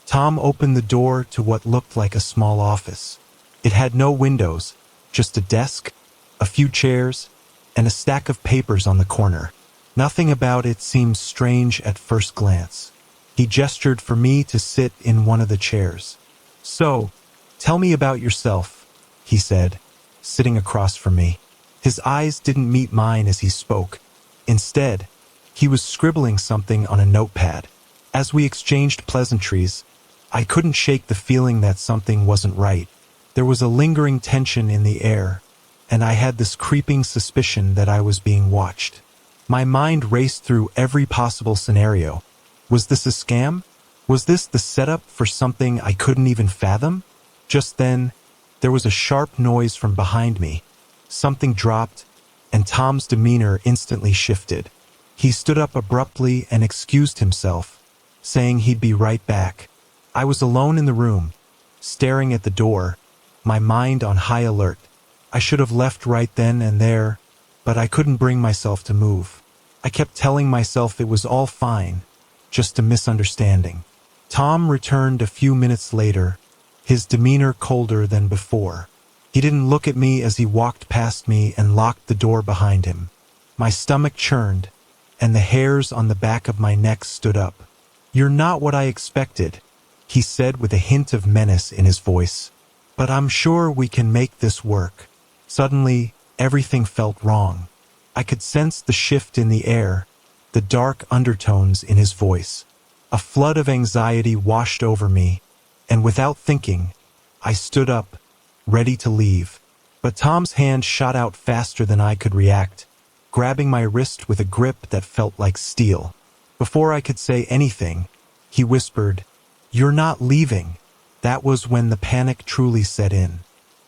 Tom opened the door to what looked like a small office. It had no windows, just a desk, a few chairs, and a stack of papers on the corner. Nothing about it seemed strange at first glance. He gestured for me to sit in one of the chairs. "So, tell me about yourself," he said, sitting across from me. His eyes didn't meet mine as he spoke. Instead, he was scribbling something on a notepad. As we exchanged pleasantries, I couldn't shake the feeling that something wasn't right. There was a lingering tension in the air, and I had this creeping suspicion that I was being watched. My mind raced through every possible scenario. Was this a scam? Was this the setup for something I couldn't even fathom? Just then, there was a sharp noise from behind me. Something dropped, and Tom's demeanor instantly shifted. He stood up abruptly and excused himself, saying he'd be right back. I was alone in the room, staring at the door, my mind on high alert. I should have left right then and there, but I couldn't bring myself to move. I kept telling myself it was all fine, just a misunderstanding. Tom returned a few minutes later, his demeanor colder than before. He didn't look at me as he walked past me and locked the door behind him. My stomach churned, and the hairs on the back of my neck stood up. "You're not what I expected," he said with a hint of menace in his voice. "But I'm sure we can make this work." Suddenly, everything felt wrong. I could sense the shift in the air, the dark undertones in his voice. A flood of anxiety washed over me, and without thinking, I stood up, ready to leave. But Tom's hand shot out faster than I could react, grabbing my wrist with a grip that felt like steel. Before I could say anything, he whispered, "You're not leaving." That was when the panic truly set in.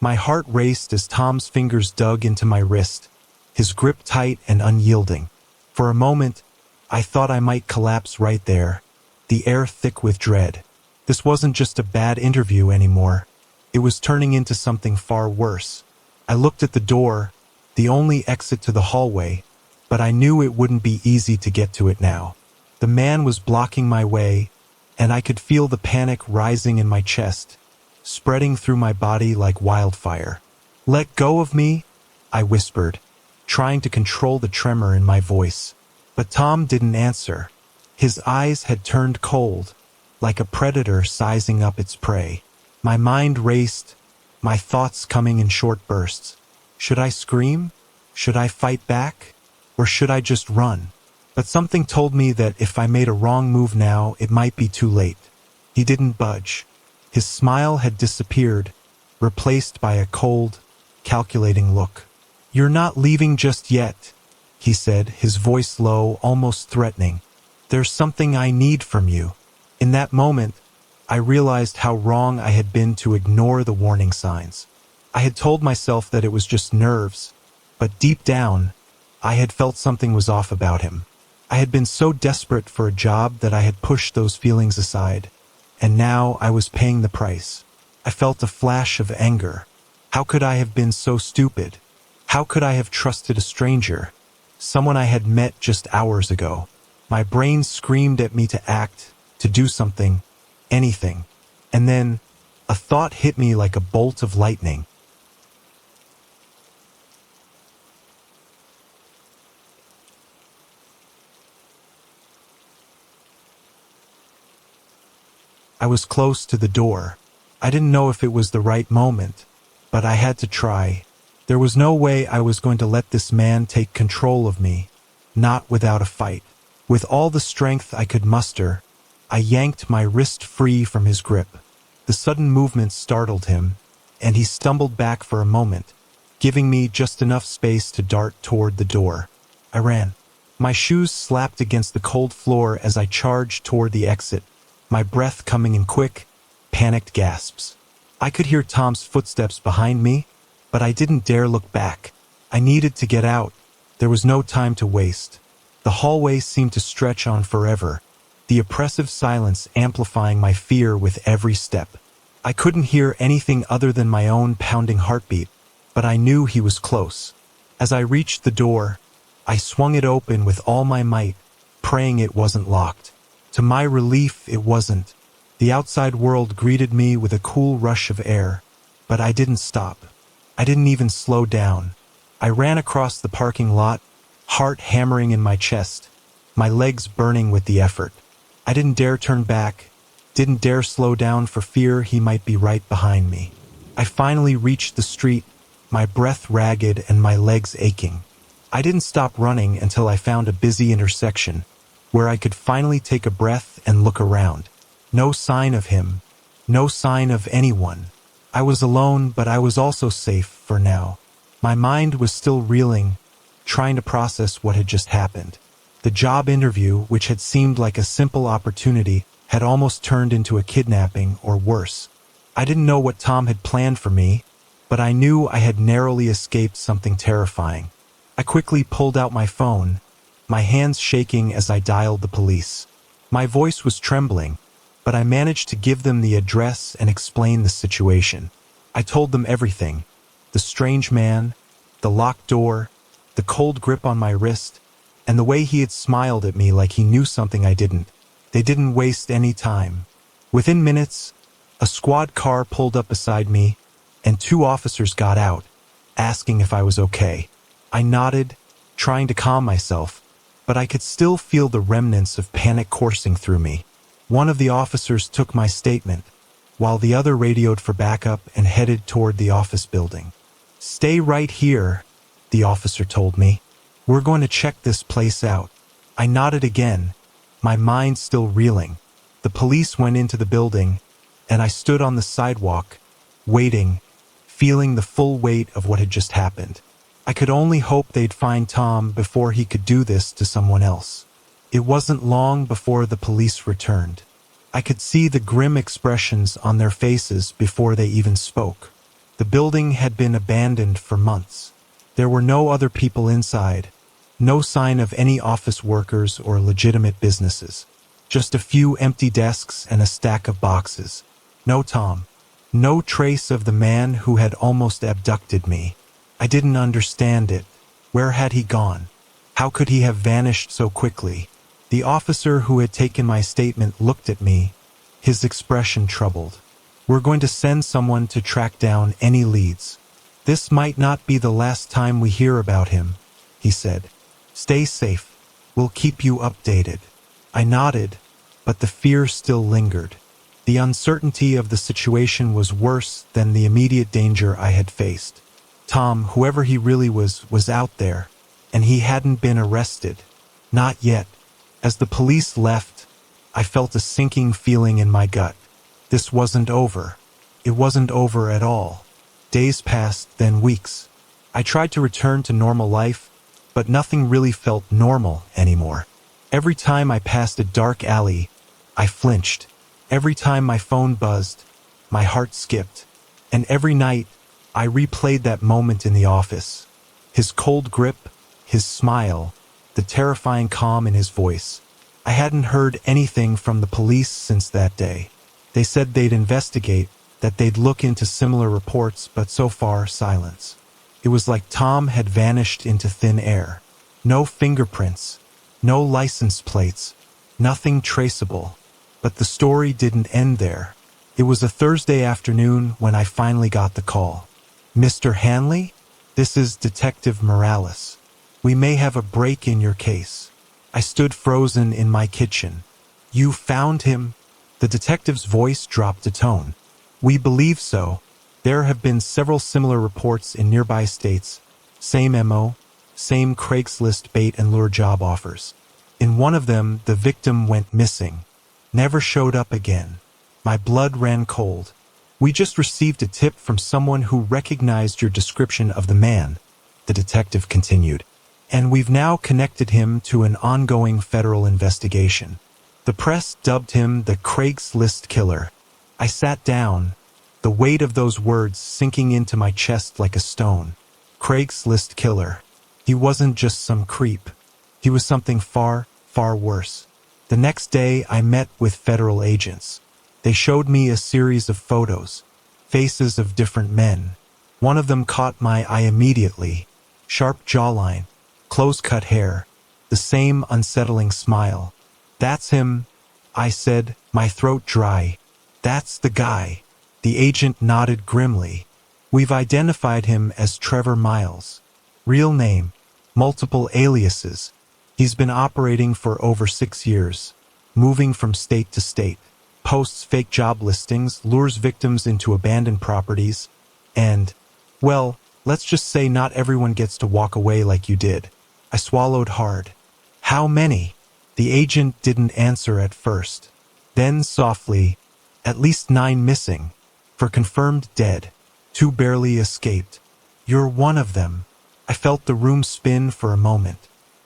My heart raced as Tom's fingers dug into my wrist, his grip tight and unyielding. For a moment, I thought I might collapse right there, the air thick with dread. This wasn't just a bad interview anymore. It was turning into something far worse. I looked at the door, the only exit to the hallway, but I knew it wouldn't be easy to get to it now. The man was blocking my way, and I could feel the panic rising in my chest, spreading through my body like wildfire. "Let go of me," I whispered, trying to control the tremor in my voice. But Tom didn't answer. His eyes had turned cold, like a predator sizing up its prey. My mind raced, my thoughts coming in short bursts. Should I scream? Should I fight back? Or should I just run? But something told me that if I made a wrong move now, it might be too late. He didn't budge. His smile had disappeared, replaced by a cold, calculating look. "You're not leaving just yet," he said, his voice low, almost threatening. "There's something I need from you." In that moment, I realized how wrong I had been to ignore the warning signs. I had told myself that it was just nerves, but deep down, I had felt something was off about him. I had been so desperate for a job that I had pushed those feelings aside, and now I was paying the price. I felt a flash of anger. How could I have been so stupid? How could I have trusted a stranger, someone I had met just hours ago? My brain screamed at me to act, to do something, anything. And then, a thought hit me like a bolt of lightning. I was close to the door. I didn't know if it was the right moment, but I had to try. There was no way I was going to let this man take control of me, not without a fight. With all the strength I could muster, I yanked my wrist free from his grip. The sudden movement startled him, and he stumbled back for a moment, giving me just enough space to dart toward the door. I ran. My shoes slapped against the cold floor as I charged toward the exit, my breath coming in quick, panicked gasps. I could hear Tom's footsteps behind me, but I didn't dare look back. I needed to get out. There was no time to waste. The hallway seemed to stretch on forever, the oppressive silence amplifying my fear with every step. I couldn't hear anything other than my own pounding heartbeat, but I knew he was close. As I reached the door, I swung it open with all my might, praying it wasn't locked. To my relief, it wasn't. The outside world greeted me with a cool rush of air, but I didn't stop. I didn't even slow down. I ran across the parking lot, heart hammering in my chest, my legs burning with the effort. I didn't dare turn back, didn't dare slow down for fear he might be right behind me. I finally reached the street, my breath ragged and my legs aching. I didn't stop running until I found a busy intersection, where I could finally take a breath and look around. No sign of him, no sign of anyone. I was alone, but I was also safe for now. My mind was still reeling, trying to process what had just happened. The job interview, which had seemed like a simple opportunity, had almost turned into a kidnapping or worse. I didn't know what Tom had planned for me, but I knew I had narrowly escaped something terrifying. I quickly pulled out my phone, my hands shaking as I dialed the police. My voice was trembling, but I managed to give them the address and explain the situation. I told them everything: the strange man, the locked door, the cold grip on my wrist, and the way he had smiled at me like he knew something I didn't. They didn't waste any time. Within minutes, a squad car pulled up beside me, and 2 officers got out, asking if I was okay. I nodded, trying to calm myself, but I could still feel the remnants of panic coursing through me. One of the officers took my statement, while the other radioed for backup and headed toward the office building. "Stay right here," the officer told me. "We're going to check this place out." I nodded again, my mind still reeling. The police went into the building, and I stood on the sidewalk, waiting, feeling the full weight of what had just happened. I could only hope they'd find Tom before he could do this to someone else. It wasn't long before the police returned. I could see the grim expressions on their faces before they even spoke. The building had been abandoned for months. There were no other people inside, no sign of any office workers or legitimate businesses. Just a few empty desks and a stack of boxes. No Tom. No trace of the man who had almost abducted me. I didn't understand it. Where had he gone? How could he have vanished so quickly? The officer who had taken my statement looked at me, his expression troubled. "We're going to send someone to track down any leads. This might not be the last time we hear about him," he said. "Stay safe. We'll keep you updated." I nodded, but the fear still lingered. The uncertainty of the situation was worse than the immediate danger I had faced. Tom, whoever he really was out there, and he hadn't been arrested. Not yet. As the police left, I felt a sinking feeling in my gut. This wasn't over. It wasn't over at all. Days passed, then weeks. I tried to return to normal life, but nothing really felt normal anymore. Every time I passed a dark alley, I flinched. Every time my phone buzzed, my heart skipped. And every night, I replayed that moment in the office. His cold grip, his smile, the terrifying calm in his voice. I hadn't heard anything from the police since that day. They said they'd investigate, that they'd look into similar reports, but so far, silence. It was like Tom had vanished into thin air. No fingerprints, no license plates, nothing traceable. But the story didn't end there. It was a Thursday afternoon when I finally got the call. "Mr. Hanley? This is Detective Morales. We may have a break in your case." I stood frozen in my kitchen. "You found him?" The detective's voice dropped a tone. "We believe so. There have been several similar reports in nearby states. Same MO, same Craigslist bait and lure job offers. In one of them, the victim went missing. Never showed up again." My blood ran cold. "We just received a tip from someone who recognized your description of the man," the detective continued, "and we've now connected him to an ongoing federal investigation. The press dubbed him the Craigslist killer." I sat down, the weight of those words sinking into my chest like a stone. Craigslist killer. He wasn't just some creep. He was something far, far worse. The next day, I met with federal agents. They showed me a series of photos, faces of different men. One of them caught my eye immediately. Sharp jawline, close-cut hair, the same unsettling smile. "That's him," I said, my throat dry. "That's the guy." The agent nodded grimly. "We've identified him as Trevor Miles. Real name, multiple aliases. He's been operating for over 6 years, moving from state to state, posts fake job listings, lures victims into abandoned properties, and, well, let's just say not everyone gets to walk away like you did." I swallowed hard. "How many?" The agent didn't answer at first. Then softly, "At least 9 missing. For confirmed dead. 2 barely escaped. You're one of them." I felt the room spin for a moment.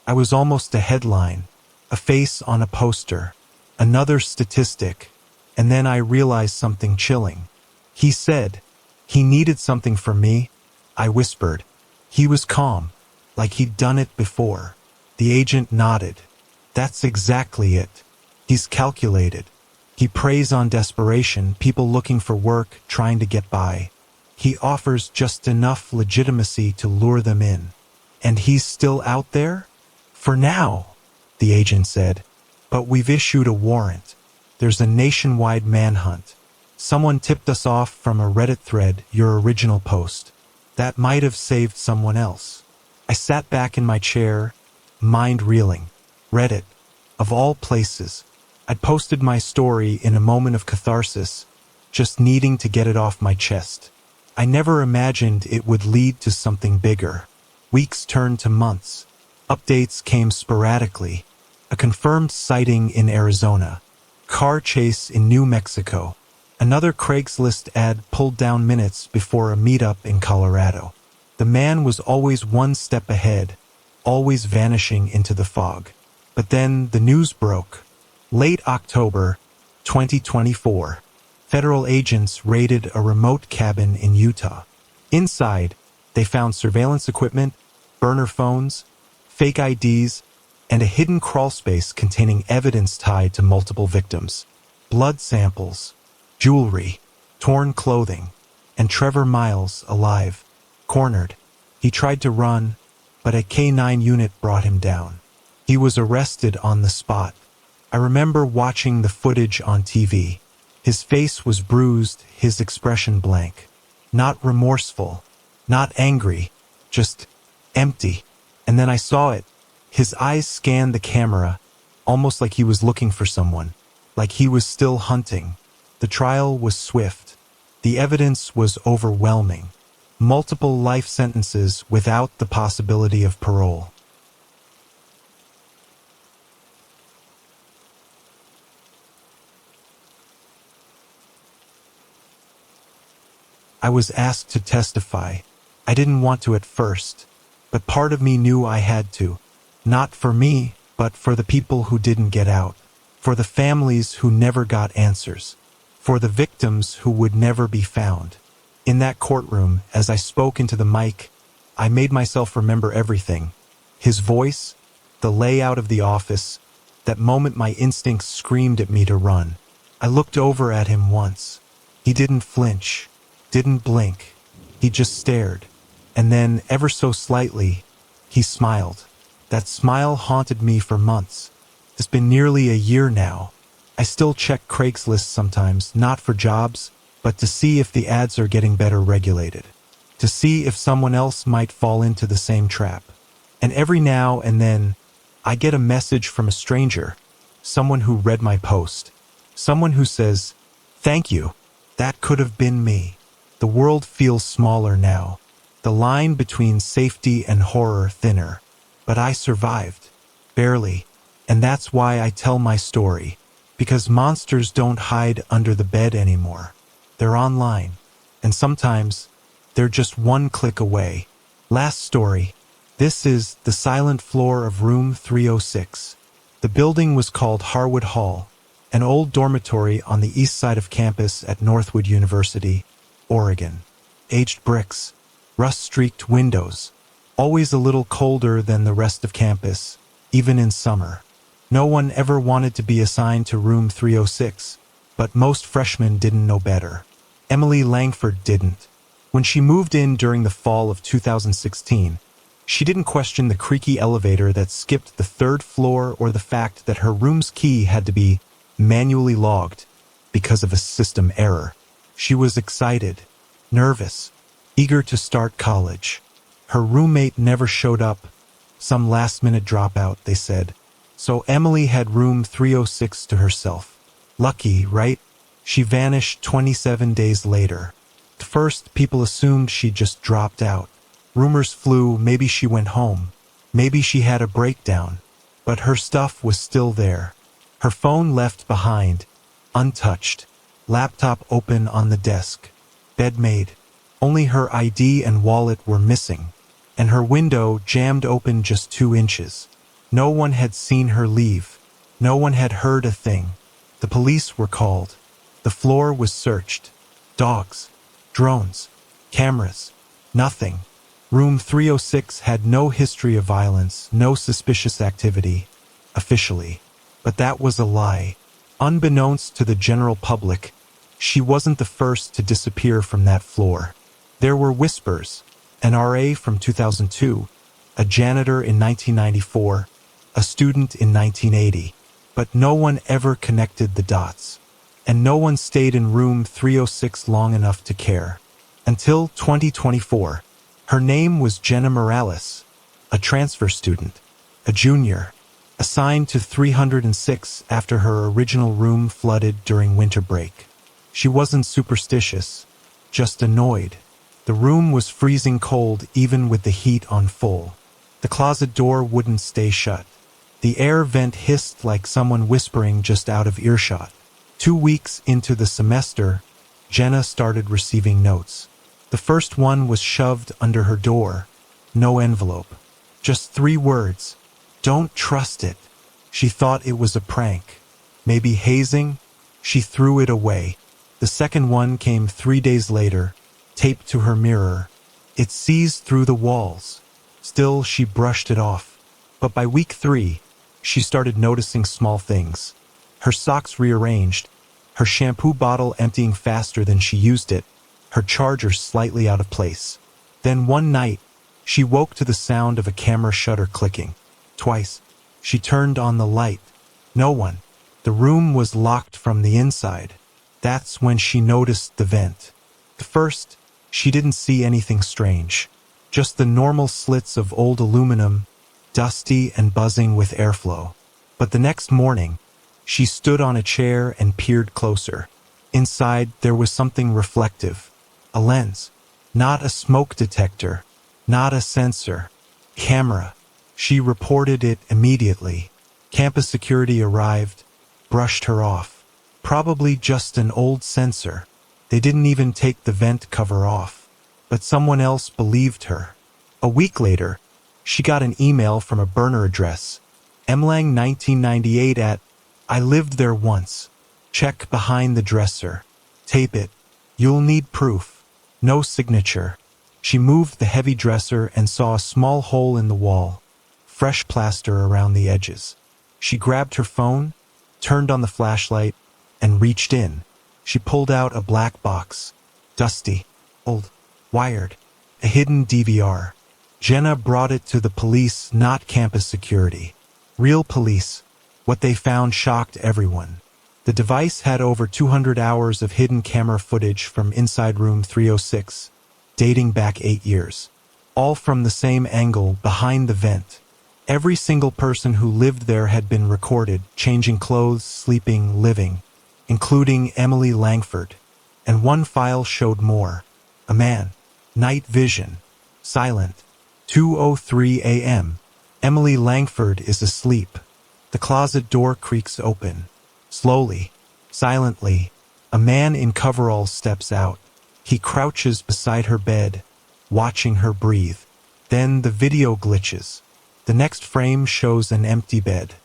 I was almost a headline, a face on a poster, another statistic, and then I realized something chilling. "He said he needed something from me," I whispered. He was calm, like he'd done it before. The agent nodded. "That's exactly it. He's calculated. He preys on desperation, people looking for work, trying to get by. He offers just enough legitimacy to lure them in. And he's still out there? For now," the agent said. "But we've issued a warrant. There's a nationwide manhunt. Someone tipped us off from a Reddit thread, your original post. That might have saved someone else." I sat back in my chair, mind reeling. Reddit, of all places. I'd posted my story in a moment of catharsis, just needing to get it off my chest. I never imagined it would lead to something bigger. Weeks turned to months. Updates came sporadically. A confirmed sighting in Arizona. Car chase in New Mexico. Another Craigslist ad pulled down minutes before a meetup in Colorado. The man was always one step ahead, always vanishing into the fog. But then the news broke. Late October 2024. Federal agents raided a remote cabin in Utah. Inside, they found surveillance equipment, burner phones, fake IDs, and a hidden crawlspace containing evidence tied to multiple victims. Blood samples, jewelry, torn clothing, and Trevor Miles alive, cornered. He tried to run, but a K-9 unit brought him down. He was arrested on the spot. I remember watching the footage on TV. His face was bruised, his expression blank. Not remorseful, not angry, just empty. And then I saw it. His eyes scanned the camera, almost like he was looking for someone, like he was still hunting. The trial was swift. The evidence was overwhelming. Multiple life sentences without the possibility of parole. I was asked to testify. I didn't want to at first, but part of me knew I had to. Not for me, but for the people who didn't get out. For the families who never got answers. For the victims who would never be found. In that courtroom, as I spoke into the mic, I made myself remember everything. His voice, the layout of the office, that moment my instincts screamed at me to run. I looked over at him once. He didn't flinch. Didn't blink. He just stared. And then, ever so slightly, he smiled. That smile haunted me for months. It's been nearly a year now. I still check Craigslist sometimes, not for jobs, but to see if the ads are getting better regulated. To see if someone else might fall into the same trap. And every now and then, I get a message from a stranger. Someone who read my post. Someone who says, "Thank you. That could have been me." The world feels smaller now. The line between safety and horror thinner. But I survived. Barely. And that's why I tell my story. Because monsters don't hide under the bed anymore. They're online. And sometimes, they're just one click away. Last story. This is the silent floor of room 306. The building was called Harwood Hall, an old dormitory on the east side of campus at Northwood University, Oregon. Aged bricks, rust-streaked windows, always a little colder than the rest of campus, even in summer. No one ever wanted to be assigned to room 306, but most freshmen didn't know better. Emily Langford didn't. When she moved in during the fall of 2016, She didn't question the creaky elevator that skipped the third floor or the fact that her room's key had to be manually logged because of a system error. She was excited, nervous, eager to start college. Her roommate never showed up. Some last-minute dropout, they said. So Emily had room 306 to herself. Lucky, right? She vanished 27 days later. At first, people assumed she just dropped out. Rumors flew, maybe she went home. Maybe she had a breakdown. But her stuff was still there. Her phone left behind, untouched. Laptop open on the desk. Bed made. Only her ID and wallet were missing. And her window jammed open just 2 inches. No one had seen her leave. No one had heard a thing. The police were called. The floor was searched. Dogs. Drones. Cameras. Nothing. Room 306 had no history of violence, no suspicious activity. Officially. But that was a lie. Unbeknownst to the general public, she wasn't the first to disappear from that floor. There were whispers. An RA from 2002, a janitor in 1994, a student in 1980. But no one ever connected the dots. And no one stayed in room 306 long enough to care. Until 2024. Her name was Jenna Morales, a transfer student, a junior, assigned to 306 after her original room flooded during winter break. She wasn't superstitious, just annoyed. The room was freezing cold even with the heat on full. The closet door wouldn't stay shut. The air vent hissed like someone whispering just out of earshot. 2 weeks into the semester, Jenna started receiving notes. The first one was shoved under her door. No envelope. Just 3 words. Don't trust it. She thought it was a prank. Maybe hazing? She threw it away. The second one came 3 days later, taped to her mirror. It seized through the walls. Still, she brushed it off. But by week 3, she started noticing small things. Her socks rearranged, her shampoo bottle emptying faster than she used it, her charger slightly out of place. Then one night, she woke to the sound of a camera shutter clicking. Twice. She turned on the light. No one. The room was locked from the inside. That's when she noticed the vent. At first, she didn't see anything strange. Just the normal slits of old aluminum, dusty and buzzing with airflow. But the next morning, she stood on a chair and peered closer. Inside, there was something reflective. A lens. Not a smoke detector. Not a sensor. Camera. She reported it immediately. Campus security arrived, brushed her off. Probably just an old sensor. They didn't even take the vent cover off. But someone else believed her. A week later, she got an email from a burner address. Mlang 1998 at, I lived there once. Check behind the dresser. Tape it. You'll need proof. No signature. She moved the heavy dresser and saw a small hole in the wall. Fresh plaster around the edges. She grabbed her phone, turned on the flashlight, and reached in. She pulled out a black box. Dusty. Old. Wired. A hidden DVR. Jenna brought it to the police, not campus security. Real police. What they found shocked everyone. The device had over 200 hours of hidden camera footage from inside room 306, dating back 8 years. All from the same angle, behind the vent. Every single person who lived there had been recorded, changing clothes, sleeping, living, including Emily Langford. And one file showed more. A man. Night vision. Silent. 2:03 a.m. Emily Langford is asleep. The closet door creaks open. Slowly, silently, a man in coveralls steps out. He crouches beside her bed, watching her breathe. Then the video glitches. The next frame shows an empty bed.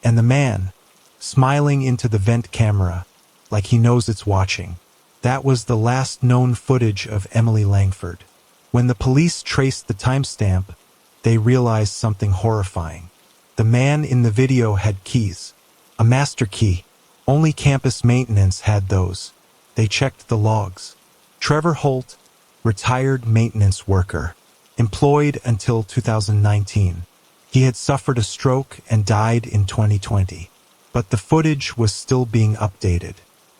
And the man, smiling into the vent camera, like he knows it's watching. That was the last known footage of Emily Langford. When the police traced the timestamp, they realized something horrifying. The man in the video had keys. A master key. Only campus maintenance had those. They checked the logs. Trevor Holt, retired maintenance worker. employed until 2019. He had suffered a stroke and died in 2020. But the footage was still being updated.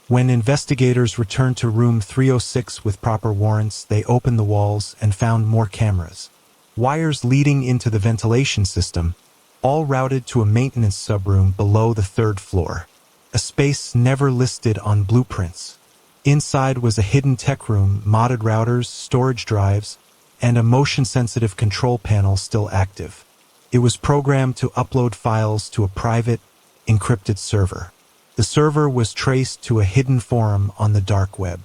When investigators returned to room 306 with proper warrants, they opened the walls and found more cameras. Wires leading into the ventilation system, all routed to a maintenance subroom below the 3rd floor. A space never listed on blueprints. Inside was a hidden tech room, modded routers, storage drives, and a motion-sensitive control panel still active. It was programmed to upload files to a private, encrypted server. The server was traced to a hidden forum on the dark web.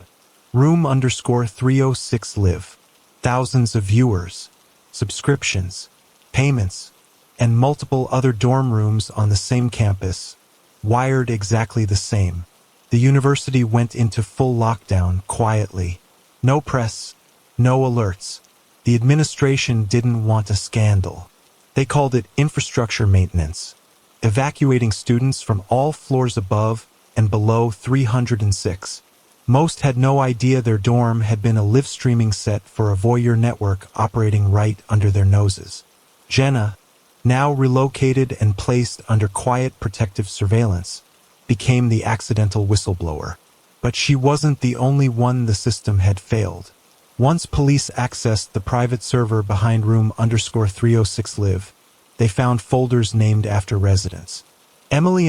Room_306 live. Thousands of viewers, subscriptions, payments, and multiple other dorm rooms on the same campus, wired exactly the same. The university went into full lockdown quietly. No press, no alerts. The administration didn't want a scandal. They called it infrastructure maintenance, evacuating students from all floors above and below 306. Most had no idea their dorm had been a live streaming set for a voyeur network operating right under their noses. Jenna, now relocated and placed under quiet protective surveillance, became the accidental whistleblower. But she wasn't the only one the system had failed. Once police accessed the private server behind room_306 live, they found folders named after residents. Emily_,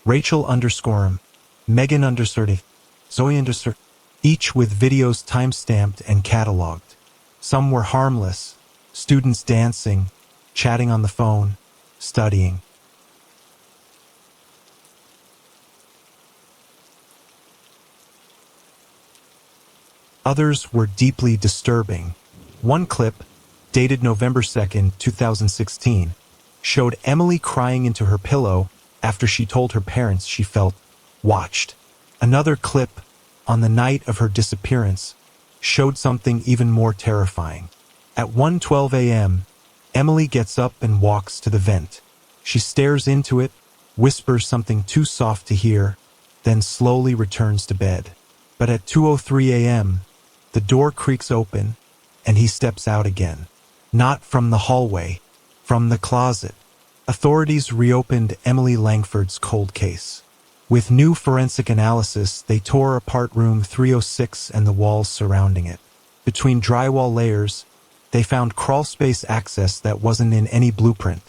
Rachel_, Megan_, Zoe_, each with videos timestamped and cataloged. Some were harmless, students dancing, chatting on the phone, studying. Others were deeply disturbing. One clip, dated November 2nd, 2016, showed Emily crying into her pillow after she told her parents she felt watched. Another clip, on the night of her disappearance, showed something even more terrifying. At 1:12 a.m., Emily gets up and walks to the vent. She stares into it, whispers something too soft to hear, then slowly returns to bed. But at 2:03 a.m., the door creaks open, and he steps out again. Not from the hallway, from the closet. Authorities reopened Emily Langford's cold case. With new forensic analysis, they tore apart room 306 and the walls surrounding it. Between drywall layers, they found crawlspace access that wasn't in any blueprint,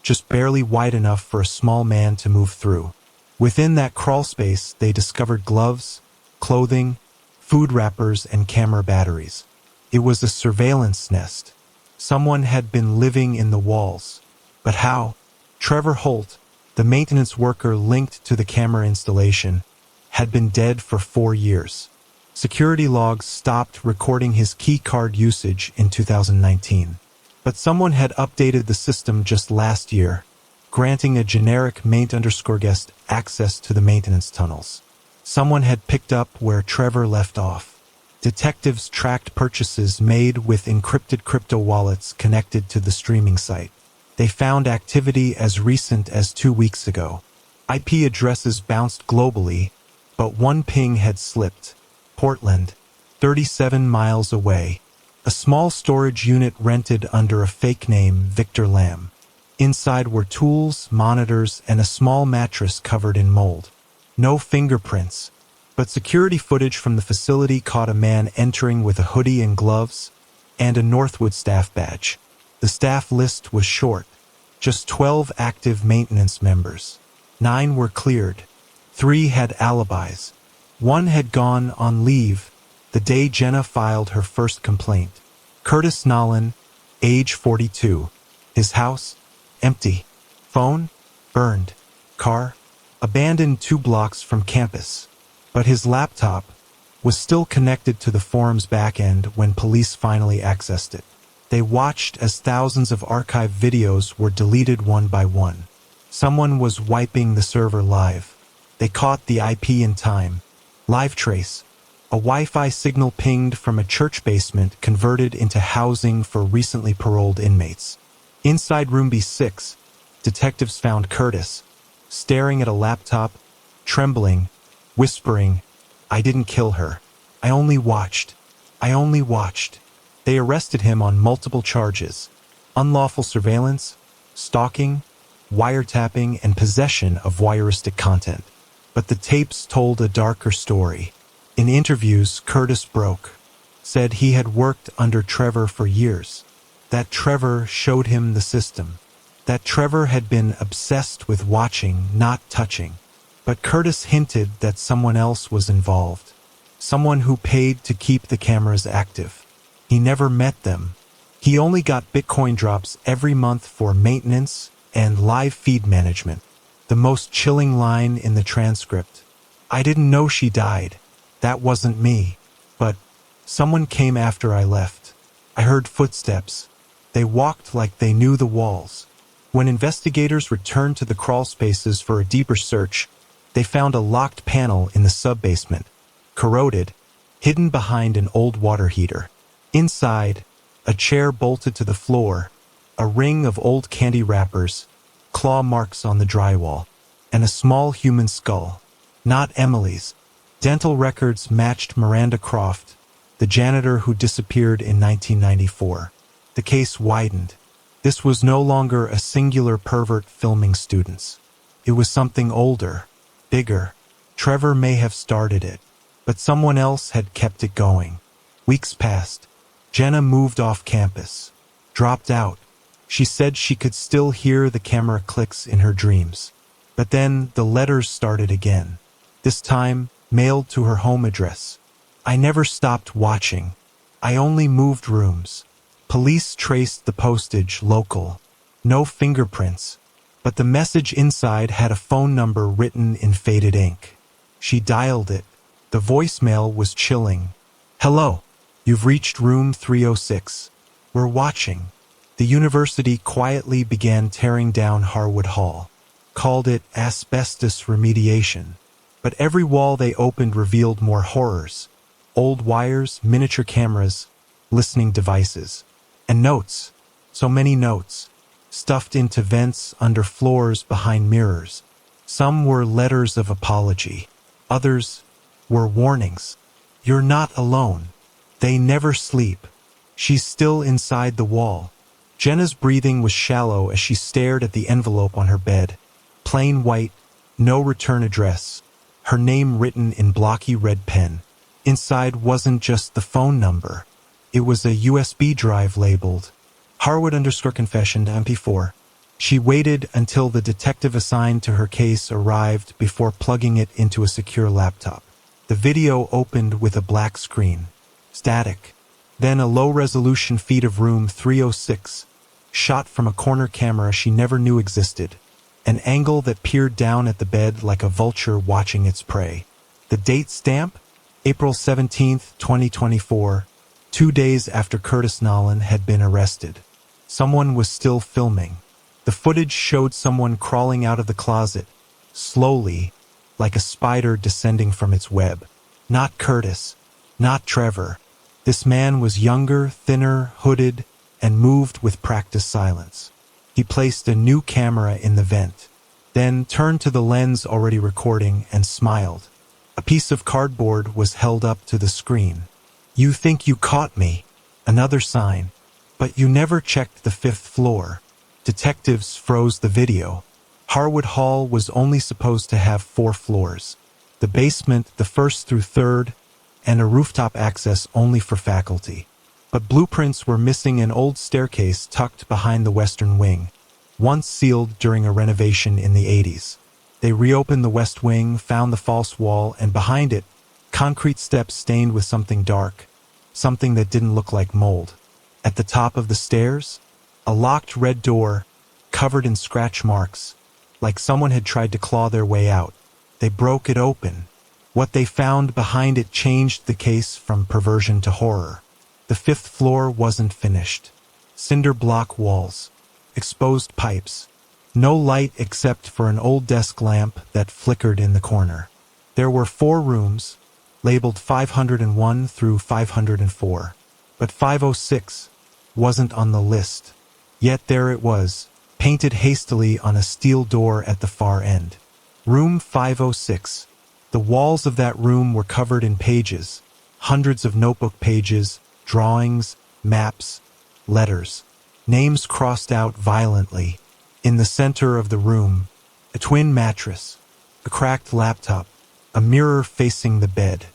just barely wide enough for a small man to move through. Within that crawlspace, they discovered gloves, clothing, food wrappers, and camera batteries. It was a surveillance nest. Someone had been living in the walls. But how? Trevor Holt, the maintenance worker linked to the camera installation, had been dead for 4 years. Security logs stopped recording his key card usage in 2019. But someone had updated the system just last year, granting a generic maint_guest access to the maintenance tunnels. Someone had picked up where Trevor left off. Detectives tracked purchases made with encrypted crypto wallets connected to the streaming site. They found activity as recent as 2 weeks ago. IP addresses bounced globally, but one ping had slipped. Portland, 37 miles away. A small storage unit rented under a fake name, Victor Lamb. Inside were tools, monitors, and a small mattress covered in mold. No fingerprints, but security footage from the facility caught a man entering with a hoodie and gloves, and a Northwood staff badge. The staff list was short, just 12 active maintenance members. 9 were cleared. 3 had alibis. 1 had gone on leave the day Jenna filed her first complaint. Curtis Nolan, age 42. His house? Empty. Phone? Burned. Car? Abandoned 2 blocks from campus. But his laptop was still connected to the forum's backend when police finally accessed it. They watched as thousands of archived videos were deleted one by one. Someone was wiping the server live. They caught the IP in time. Live trace. A Wi-Fi signal pinged from a church basement converted into housing for recently paroled inmates. Inside room B6, detectives found Curtis, staring at a laptop, trembling, whispering, "I didn't kill her. I only watched. I only watched." They arrested him on multiple charges: unlawful surveillance, stalking, wiretapping, and possession of voyeuristic content. But the tapes told a darker story. In interviews, Curtis said he had worked under Trevor for years, that Trevor showed him the system, that Trevor had been obsessed with watching, not touching. But Curtis hinted that someone else was involved, someone who paid to keep the cameras active. He never met them. He only got Bitcoin drops every month for maintenance and live feed management. The most chilling line in the transcript: "I didn't know she died. That wasn't me. But someone came after I left. I heard footsteps. They walked like they knew the walls." When investigators returned to the crawl spaces for a deeper search, they found a locked panel in the sub-basement, corroded, hidden behind an old water heater. Inside, a chair bolted to the floor, a ring of old candy wrappers, claw marks on the drywall, and a small human skull. Not Emily's. Dental records matched Miranda Croft, the janitor who disappeared in 1994. The case widened. This was no longer a singular pervert filming students. It was something older, bigger. Trevor may have started it, but someone else had kept it going. Weeks passed. Jenna moved off campus, dropped out. She said she could still hear the camera clicks in her dreams. But then the letters started again, this time mailed to her home address. "I never stopped watching. I only moved rooms." Police traced the postage local. No fingerprints. But the message inside had a phone number written in faded ink. She dialed it. The voicemail was chilling. "Hello. You've reached room 306. We're watching." The university quietly began tearing down Harwood Hall, called it asbestos remediation. But every wall they opened revealed more horrors: old wires, miniature cameras, listening devices, and notes. So many notes, stuffed into vents under floors behind mirrors. Some were letters of apology. Others were warnings. "You're not alone. They never sleep. She's still inside the wall." Jenna's breathing was shallow as she stared at the envelope on her bed. Plain white, no return address. Her name written in blocky red pen. Inside wasn't just the phone number. It was a USB drive labeled Harwood_confession MP4. She waited until the detective assigned to her case arrived before plugging it into a secure laptop. The video opened with a black screen. Static. Then a low-resolution feed of room 306, shot from a corner camera she never knew existed. An angle that peered down at the bed like a vulture watching its prey. The date stamp? April 17th, 2024, 2 days after Curtis Nolan had been arrested. Someone was still filming. The footage showed someone crawling out of the closet, slowly, like a spider descending from its web. Not Curtis. Not Trevor. This man was younger, thinner, hooded, and moved with practiced silence. He placed a new camera in the vent, then turned to the lens already recording and smiled. A piece of cardboard was held up to the screen. "You think you caught me." Another sign. "But you never checked the 5th floor." Detectives froze the video. Harwood Hall was only supposed to have 4 floors. The basement, the 1st through 3rd, and a rooftop access only for faculty. But blueprints were missing an old staircase tucked behind the western wing, once sealed during a renovation in the 80s. They reopened the west wing, found the false wall, and behind it, concrete steps stained with something dark, something that didn't look like mold. At the top of the stairs, a locked red door, covered in scratch marks, like someone had tried to claw their way out. They broke it open. What they found behind it changed the case from perversion to horror. The 5th floor wasn't finished. Cinder block walls, exposed pipes, no light except for an old desk lamp that flickered in the corner. There were 4 rooms, labeled 501 through 504, but 506 wasn't on the list. Yet there it was, painted hastily on a steel door at the far end. Room 506. The walls of that room were covered in pages, hundreds of notebook pages, drawings, maps, letters, names crossed out violently. In the center of the room, a twin mattress, a cracked laptop, a mirror facing the bed,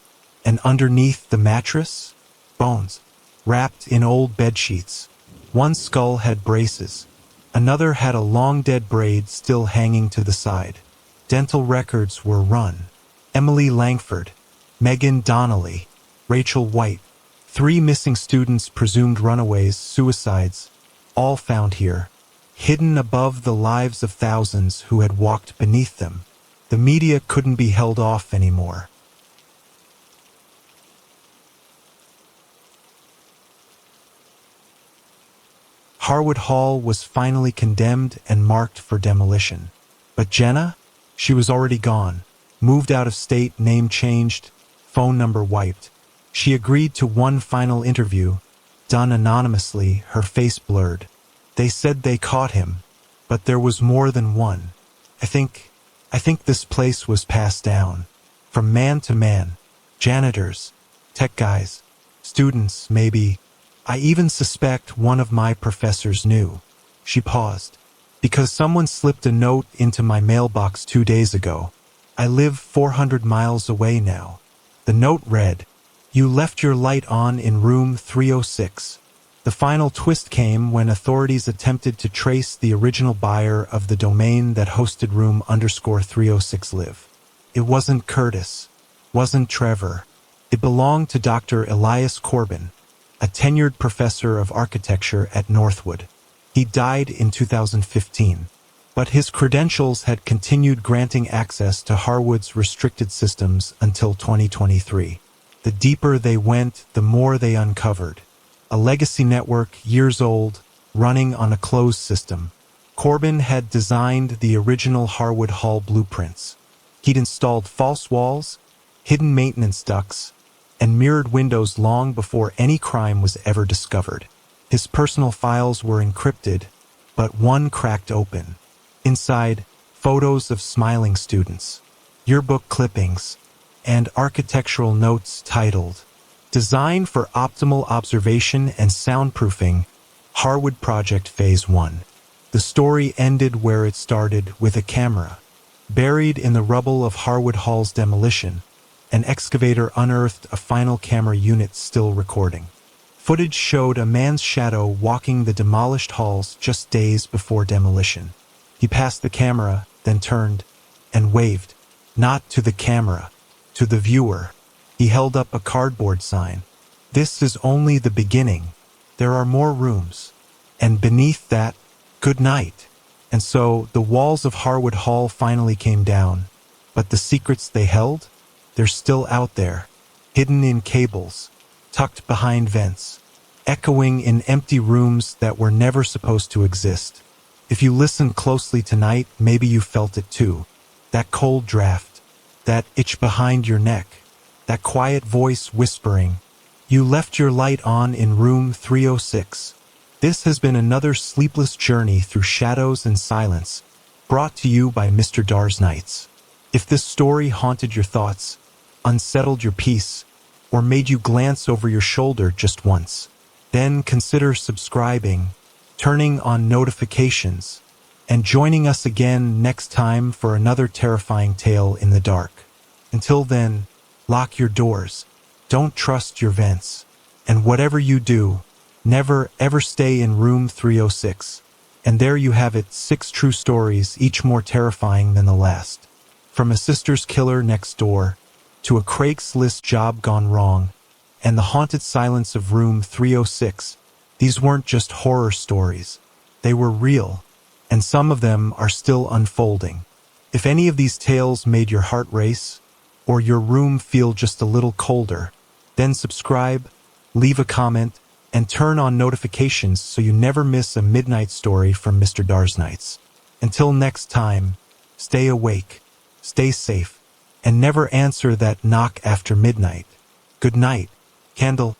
and underneath the mattress, bones, wrapped in old bedsheets. One skull had braces, another had a long dead braid still hanging to the side. Dental records were run. Emily Langford, Megan Donnelly, Rachel White, 3 missing students presumed runaways, suicides, all found here, hidden above the lives of thousands who had walked beneath them. The media couldn't be held off anymore. Harwood Hall was finally condemned and marked for demolition. But Jenna? She was already gone. Moved out of state, name changed, phone number wiped. She agreed to one final interview, done anonymously, her face blurred. They said they caught him, but there was more than one. I think this place was passed down. From man to man. Janitors, tech guys, students, maybe. I even suspect one of my professors knew. She paused. Because someone slipped a note into my mailbox 2 days ago. I live 400 miles away now. The note read, "You left your light on in room 306. The final twist came when authorities attempted to trace the original buyer of the domain that hosted room_306 live. It wasn't Curtis, wasn't Trevor. It belonged to Dr. Elias Corbin, a tenured professor of architecture at Northwood. He died in 2015, but his credentials had continued granting access to Harwood's restricted systems until 2023. The deeper they went, the more they uncovered. A legacy network, years old, running on a closed system. Corbin had designed the original Harwood Hall blueprints. He'd installed false walls, hidden maintenance ducts, and mirrored windows long before any crime was ever discovered. His personal files were encrypted, but one cracked open. Inside, photos of smiling students, yearbook clippings, and architectural notes titled, "Design for Optimal Observation and Soundproofing, Harwood Project Phase 1. The story ended where it started, with a camera. Buried in the rubble of Harwood Hall's demolition, an excavator unearthed a final camera unit still recording. Footage showed a man's shadow walking the demolished halls just days before demolition. He passed the camera, then turned and waved, not to the camera, to the viewer. He held up a cardboard sign. This is only the beginning. There are more rooms. And beneath that, good night." And so the walls of Harwood Hall finally came down. But the secrets they held? They're still out there, hidden in cables, tucked behind vents, echoing in empty rooms that were never supposed to exist. If you listened closely tonight, maybe you felt it too. That cold draft, that itch behind your neck, that quiet voice whispering, "You left your light on in room 306. This has been another sleepless journey through shadows and silence, brought to you by Mr. DarXnights. If this story haunted your thoughts, unsettled your peace, or made you glance over your shoulder just once, then consider subscribing, turning on notifications, and joining us again next time for another terrifying tale in the dark. Until then, lock your doors, don't trust your vents, and whatever you do, never ever stay in room 306. And there you have it, 6 true stories, each more terrifying than the last. From a sister's killer next door, to a Craigslist job gone wrong, and the haunted silence of room 306, these weren't just horror stories. They were real, and some of them are still unfolding. If any of these tales made your heart race, or your room feel just a little colder, then subscribe, leave a comment, and turn on notifications so you never miss a midnight story from Mr. DarXnights. Until next time, stay awake, stay safe, and never answer that knock after midnight. Good night, Candle.